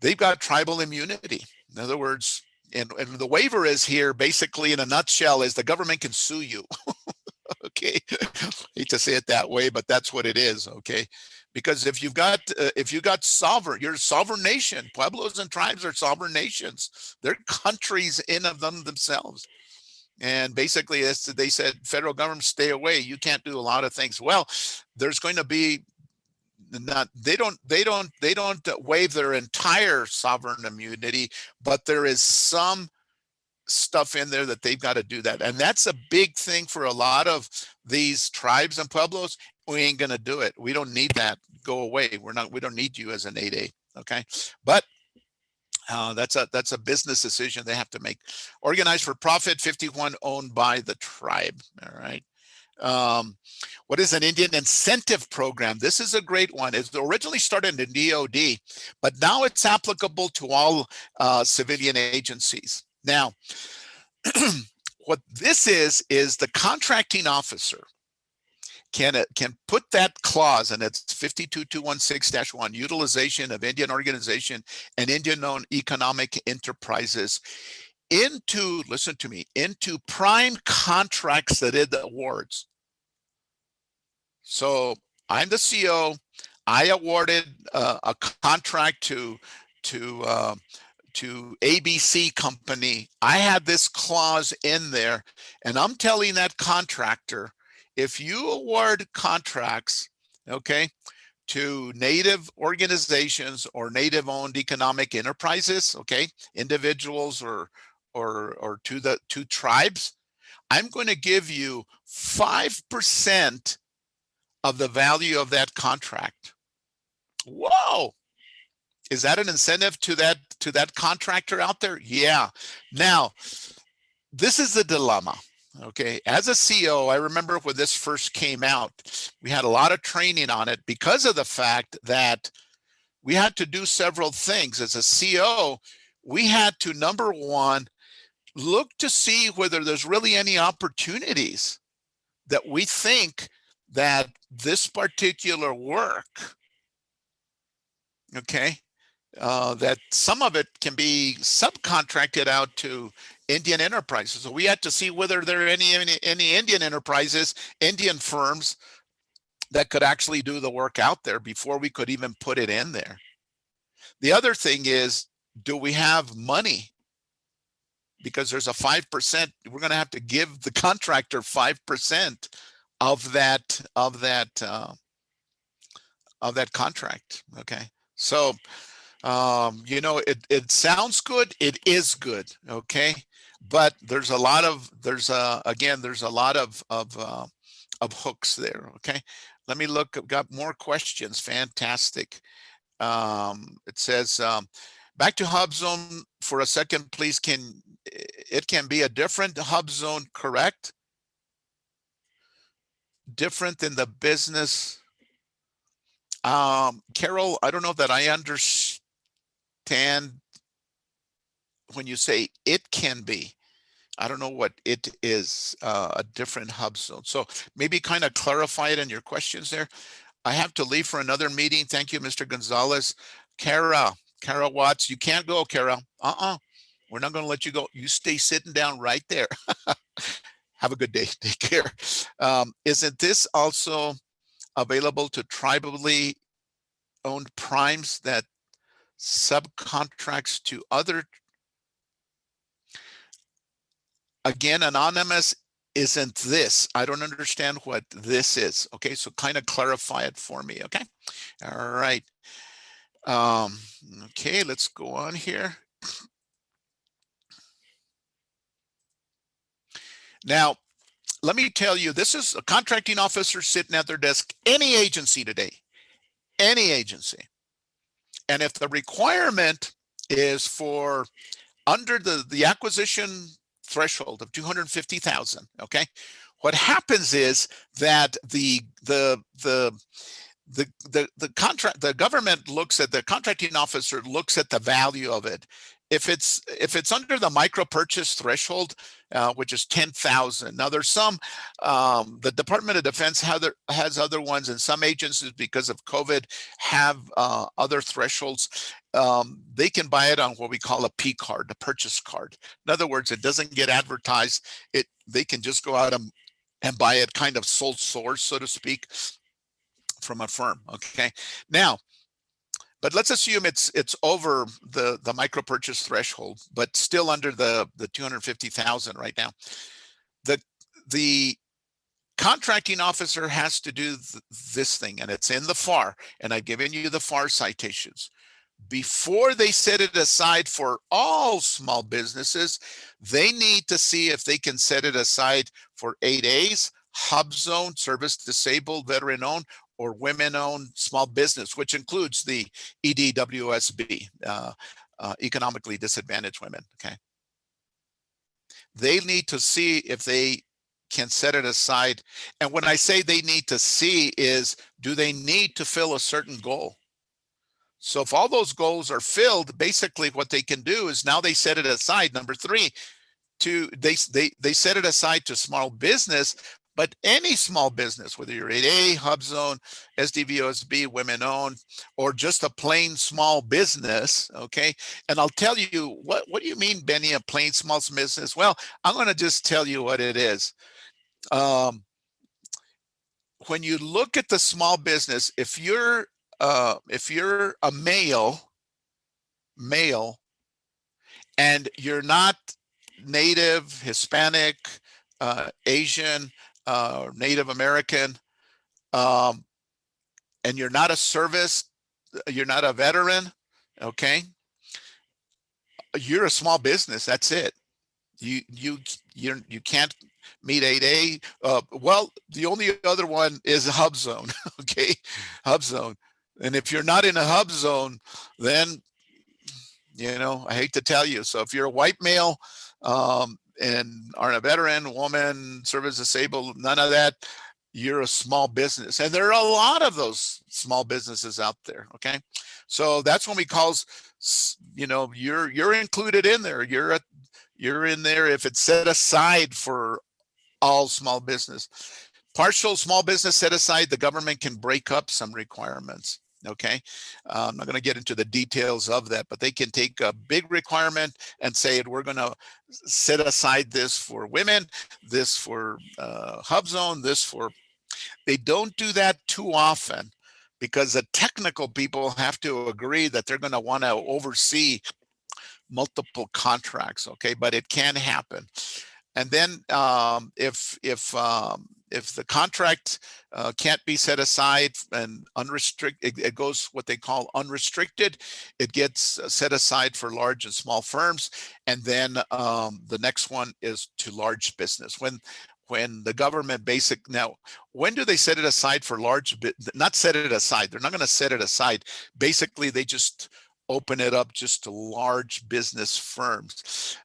They've got tribal immunity. In other words, and the waiver is here basically in a nutshell is the government can sue you. Okay, hate to say it that way, but that's what it is. Okay, because if you've got sovereign, you're a sovereign nation. Pueblos and tribes are sovereign nations. They're countries in of them themselves. And basically, they said, federal government, stay away. You can't do a lot of things. Well, there's going to be not they don't waive their entire sovereign immunity, but there is some stuff in there that they've got to do that. And that's a big thing for a lot of these tribes and pueblos. We ain't going to do it. We don't need that. Go away. We don't need you as an 8A. Okay. But that's a business decision they have to make. Organized for profit, 51 owned by the tribe. All right. What is an Indian incentive program? This is a great one. It originally started in DOD, but now it's applicable to all civilian agencies. Now, what this is the contracting officer can put that clause, and it's 52216-1, utilization of Indian organization and Indian-owned economic enterprises into, listen to me, into prime contracts that it awards. So I'm the CO. I awarded a contract to ABC company. I had this clause in there, and I'm telling that contractor, if you award contracts, okay, to Native organizations or Native-owned economic enterprises, okay, individuals or to tribes, I'm going to give you 5% of the value of that contract. Whoa! Is that an incentive to that contractor out there? Yeah. Now, this is the dilemma. Okay, as a CO, I remember when this first came out, we had a lot of training on it because of the fact that we had to do several things. As a CO, we had to, number one, look to see whether there's really any opportunities that we think that this particular work, okay, that some of it can be subcontracted out to Indian enterprises. So we had to see whether there are any Indian enterprises, Indian firms that could actually do the work out there before we could even put it in there. The other thing is, do we have money? Because there's a 5%, we're going to have to give the contractor 5% of that contract. Okay, so you know, it sounds good. It is good. Okay, but there's a lot of again, there's a lot of hooks there. Okay, let me look. I've got more questions. Fantastic. It says, back to hub zone for a second, please. It can be a different hub zone, correct? Different than the business. Carol, I don't know that I understand when you say it can be. I don't know what it is, a different hub zone. So maybe kind of clarify it in your questions there. I have to leave for another meeting. Thank you, Mr. Gonzalez. Kara Watts, you can't go, Kara. We're not going to let you go. You stay sitting down right there. Have a good day. Take care. Isn't this also available to tribally owned primes that subcontracts to other? Again, anonymous, isn't this? I don't understand what this is. Okay, so kind of clarify it for me. Okay, all right. Okay, let's go on here. Now, let me tell you, this is a contracting officer sitting at their desk, any agency today, any agency. And if the requirement is for under the acquisition threshold of 250,000, okay, what happens is that the government looks at, the contracting officer looks at the value of it. If it's under the micro purchase threshold, which is 10,000. Now there's some, the Department of Defense has other ones, and some agencies, because of COVID, have other thresholds. They can buy it on what we call a P card, a purchase card. In other words, it doesn't get advertised. They can just go out and buy it, kind of sole source, so to speak, from a firm. Okay, now, but let's assume it's over the micro purchase threshold, but still under the 250,000 right now. The Contracting officer has to do this thing, and it's in the FAR, and I've given you the FAR citations. Before they set it aside for all small businesses, they need to see if they can set it aside for 8As, hub zone, service disabled, veteran owned, or women owned small business, which includes the EDWSB, economically disadvantaged women. Okay. They need to see if they can set it aside. And when I say they need to see is, do they need to fill a certain goal? So if all those goals are filled, basically what they can do is now they set it aside. Number three, they set it aside to small business, but any small business, whether you're 8A, Hub Zone, SDVOSB, women owned, or just a plain small business, okay? And I'll tell you, what do you mean, Benny, a plain small business? Well, I'm gonna just tell you what it is. When you look at the small business, if you're a male, and you're not Native, Hispanic, Asian, Native American, and you're not a service, you're not a veteran, okay? You're a small business. That's it. You can't meet 8A. Well, the only other one is a hub zone. Okay, hub zone. And if you're not in a hub zone, then I hate to tell you. So if you're a white male and aren't a veteran, woman, service disabled, none of that, you're a small business. And there are a lot of those small businesses out there. Okay, so that's when we call, you're included in there. You're in there if it's set aside for all small business. Partial small business set aside, the government can break up some requirements. Okay, I'm not going to get into the details of that, but they can take a big requirement and say, we're going to set aside this for women, this for hub zone, this for. They don't do that too often because the technical people have to agree that they're going to want to oversee multiple contracts. Okay, but it can happen. And then if the contract can't be set aside and unrestricted, it goes what they call unrestricted. It gets set aside for large and small firms. And then the next one is to large business. When the government now, when do they set it aside for large, not set it aside, they're not going to set it aside. Basically, they just open it up just to large business firms.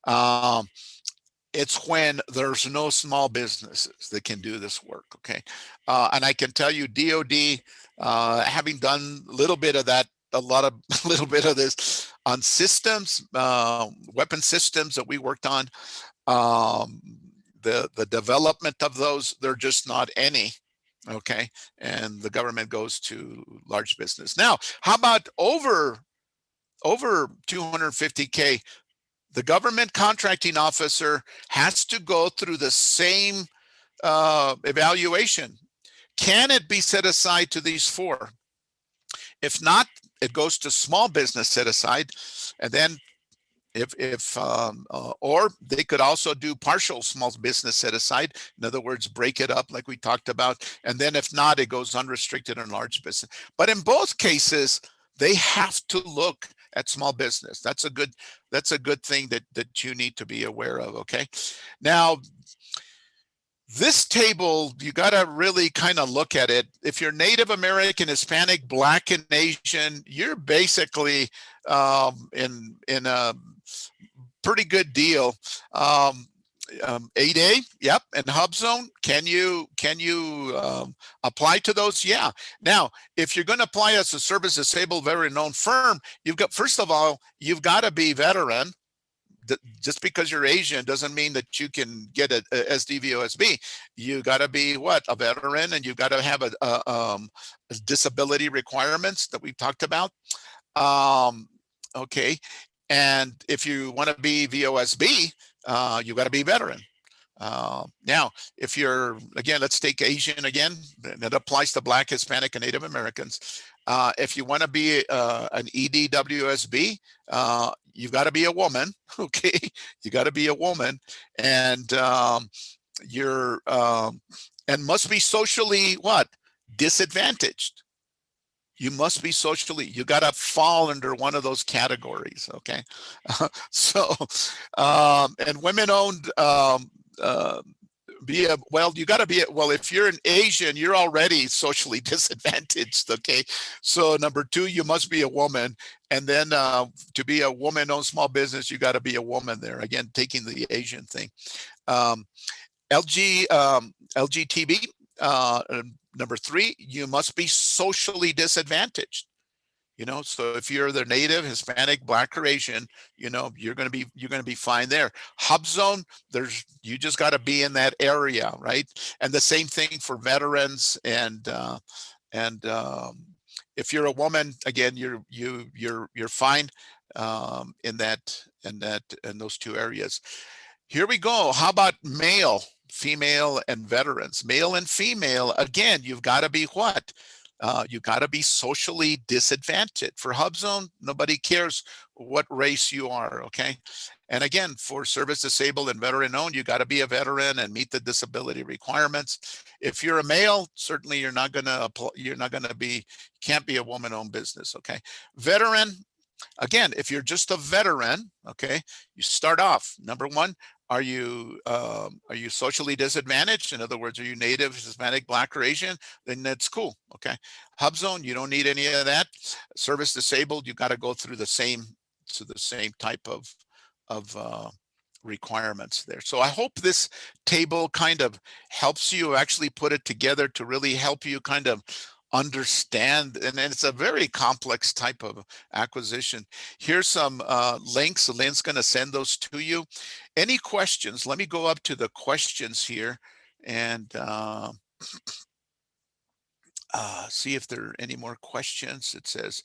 It's when there's no small businesses that can do this work. Okay, and I can tell you, DoD, having done a little bit of that, a little bit of this on systems, weapon systems that we worked on, the development of those, they're just not any. Okay, and the government goes to large business. Now, how about over 250K? The government contracting officer has to go through the same evaluation. Can it be set aside to these four? If not, it goes to small business set aside, and then or they could also do partial small business set aside. In other words, break it up like we talked about, and then if not, it goes unrestricted and large business. But in both cases, they have to look at small business. That's a good thing that you need to be aware of. Okay, now this table, you got to really kind of look at it. If you're Native American, Hispanic, Black, and Asian, you're basically in a pretty good deal. 8A, yep, and hub zone. Can you apply to those? Yeah. Now, if you're going to apply as a service disabled veteran owned firm, first of all, you've got to be veteran. Just because you're Asian doesn't mean that you can get a SDVOSB. You got to be a veteran, and you've got to have a disability requirements that we've talked about. Okay, and if you want to be VOSB, you got to be veteran. Now, if you're, again, let's take Asian again. That applies to Black, Hispanic, and Native Americans. If you want to be an EDWSB, you've got to be a woman. Okay, you got to be a woman, and and must be socially what? Disadvantaged. You must be socially, you got to fall under one of those categories. Okay. So, and women owned, be a, well, you got to be, well, if you're an Asian, you're already socially disadvantaged. Okay. So number two, you must be a woman. And then to be a woman owned small business, you got to be a woman there. Again, taking the Asian thing. Um, LGTB, number three, you must be socially disadvantaged. So if you're the native, Hispanic, Black, or Asian, you're going to be fine there. Hub zone, you just got to be in that area, right? And the same thing for veterans and if you're a woman, again, you're fine in those two areas. Here we go. How about male, female, and veterans? Male and female, again, you've got to be what? You got to be socially disadvantaged. For Hub Zone, nobody cares what race you are, okay? And again, for service disabled and veteran owned, you got to be a veteran and meet the disability requirements. If you're a male, certainly you're not going to apply, can't be a woman owned business, okay? Veteran, again, if you're just a veteran, okay, you start off, number one, are you socially disadvantaged? In other words, are you native, Hispanic, Black, or Asian? Then that's cool. Okay. Hub zone, you don't need any of that. Service disabled, you got to go through the same type of requirements there. So I hope this table kind of helps you actually put it together to really help you kind of understand, and it's a very complex type of acquisition. Here's some links. Lynn's going to send those to you. Any questions? Let me go up to the questions here and see if there are any more questions. It says,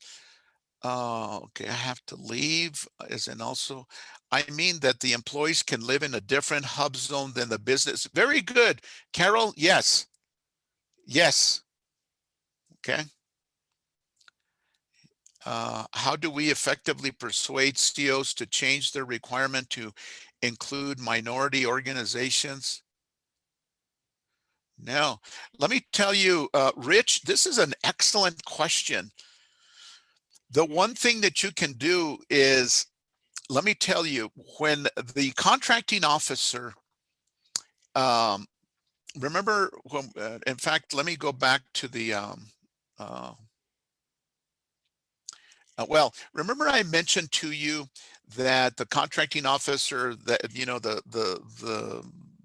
okay, I have to leave, as in also, I mean that the employees can live in a different hub zone than the business. Very good. Carol, yes. Yes. Okay. How do we effectively persuade CEOs to change their requirement to include minority organizations? No, let me tell you, Rich, this is an excellent question. The one thing that you can do is, let me tell you, when the contracting officer, remember, when, in fact, let me go back to the, well, remember I mentioned to you that the contracting officer, that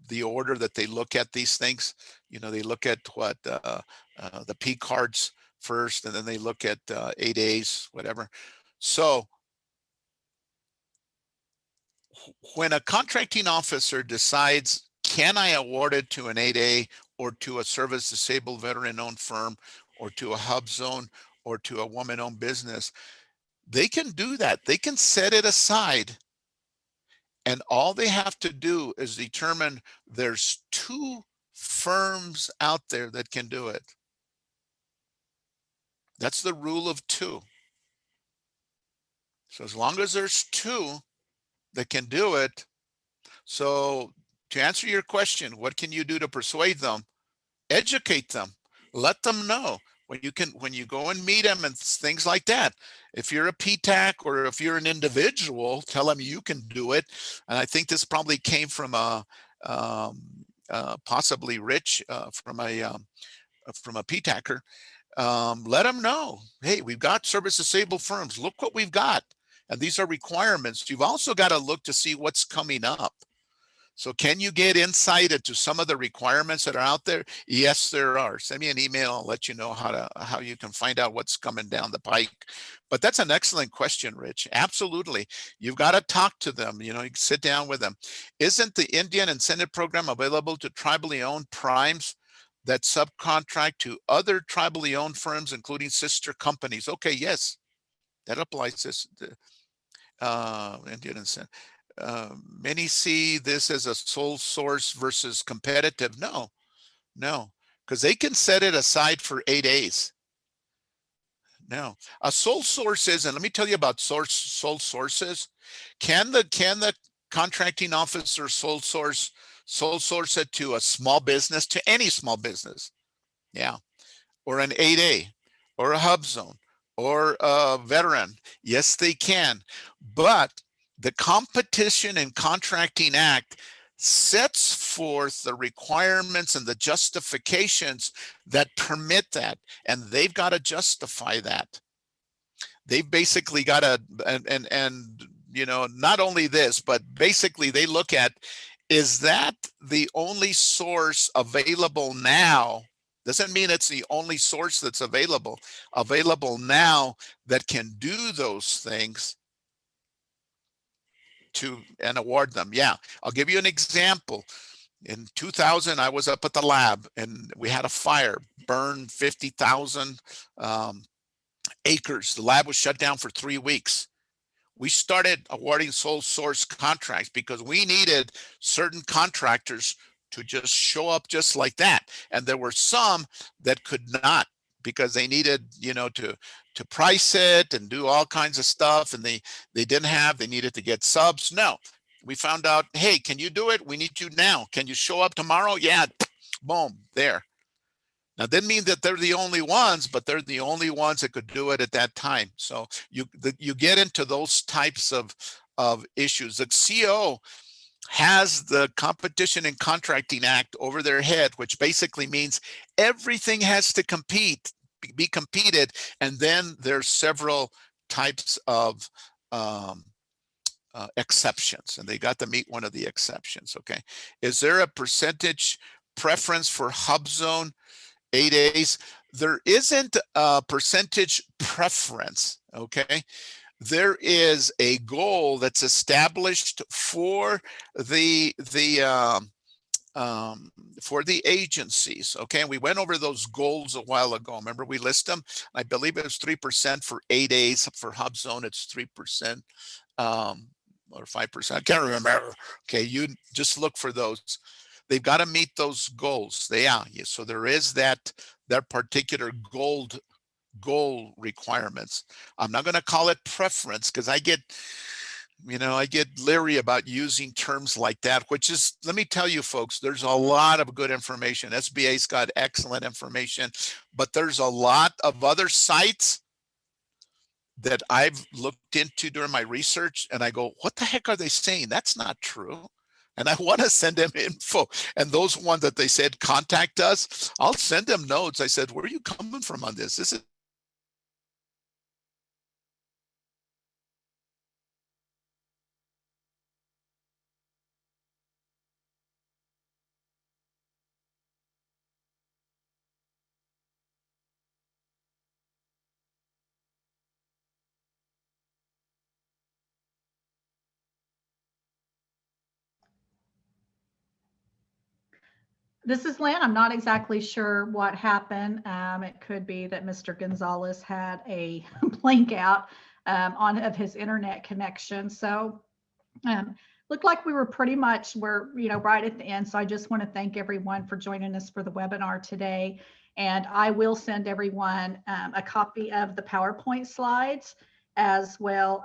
the order that they look at these things, they look at what the P cards first, and then they look at 8As, whatever. So when a contracting officer decides, can I award it to an 8A or to a service disabled veteran owned firm or to a hub zone or to a woman owned business, they can do that. They can set it aside, and all they have to do is determine there's 2 firms out there that can do it. That's the rule of 2. So as long as there's 2 that can do it. So to answer your question, what can you do to persuade them? Educate them. Let them know. When you go and meet them and things like that, if you're a PTAC or if you're an individual, tell them you can do it. And I think this probably came from possibly Rich from a PTACer. Let them know, hey, we've got service disabled firms. Look what we've got. And these are requirements. You've also got to look to see what's coming up. So can you get insight into some of the requirements that are out there? Yes, there are. Send me an email. I'll let you know how you can find out what's coming down the pike. But that's an excellent question, Rich. Absolutely. You've got to talk to them. You can sit down with them. Isn't the Indian Incentive Program available to tribally owned primes that subcontract to other tribally owned firms, including sister companies? Okay, yes, that applies to Indian Incentive. Many see this as a sole source versus competitive. No, because they can set it aside for 8As. No, a sole source is, and let me tell you about sole sources. Can the contracting officer sole source sole source it to a small business, to any small business. Yeah. Or an 8A or a hub zone or a veteran. Yes, they can. But the Competition and Contracting Act sets forth the requirements and the justifications that permit that. And they've got to justify that. They've basically got to, and you know, not only this, but basically they look at, is that the only source available now? Doesn't mean it's the only source that's available now that can do those things to and award them. Yeah, I'll give you an example. In 2000, I was up at the lab and we had a fire, burned 50,000 acres. The lab was shut down for 3 weeks. We started awarding sole source contracts because we needed certain contractors to just show up just like that. And there were some that could not, because they needed, you know, to price it and do all kinds of stuff, and they needed to get subs. No, we found out, hey, can you do it? We need you now. Can you show up tomorrow? Yeah, boom, there. Now, didn't mean that they're the only ones, but they're the only ones that could do it at that time. So you get into those types of issues. The CO has the Competition and Contracting Act over their head, which basically means everything has to be competed, and then there's several types of exceptions, and they got to meet one of the exceptions. Okay, is there a percentage preference for hub zone 8As? There isn't a percentage preference, okay? There is a goal that's established for the agencies, okay? We went over those goals a while ago. Remember, we list them? I believe it was 3% for 8As. For hub zone, it's 3%. Or 5%, I can't remember. Okay, you just look for those. They've got to meet those goals. So there is that particular goal requirements. I'm not going to call it preference because I get leery about using terms like that, which is, let me tell you folks, there's a lot of good information. SBA's got excellent information, but there's a lot of other sites that I've looked into during my research, and I go, what the heck are they saying? That's not true. And I want to send them info. And those ones that they said, contact us, I'll send them notes. I said, where are you coming from on this? This is This is Lynn. I'm not exactly sure what happened. It could be that Mr. Gonzales had a blank out of his internet connection. So looked like we were pretty much, right at the end. So I just want to thank everyone for joining us for the webinar today. And I will send everyone a copy of the PowerPoint slides, as well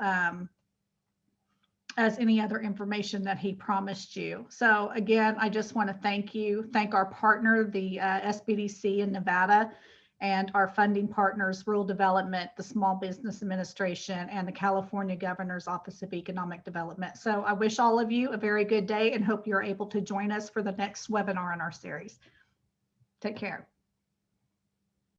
as any other information that he promised you. So again, I just want to thank our partner, the SBDC in Nevada, and our funding partners, Rural Development, the Small Business Administration, and the California Governor's Office of Economic Development. So I wish all of you a very good day and hope you're able to join us for the next webinar in our series. Take care.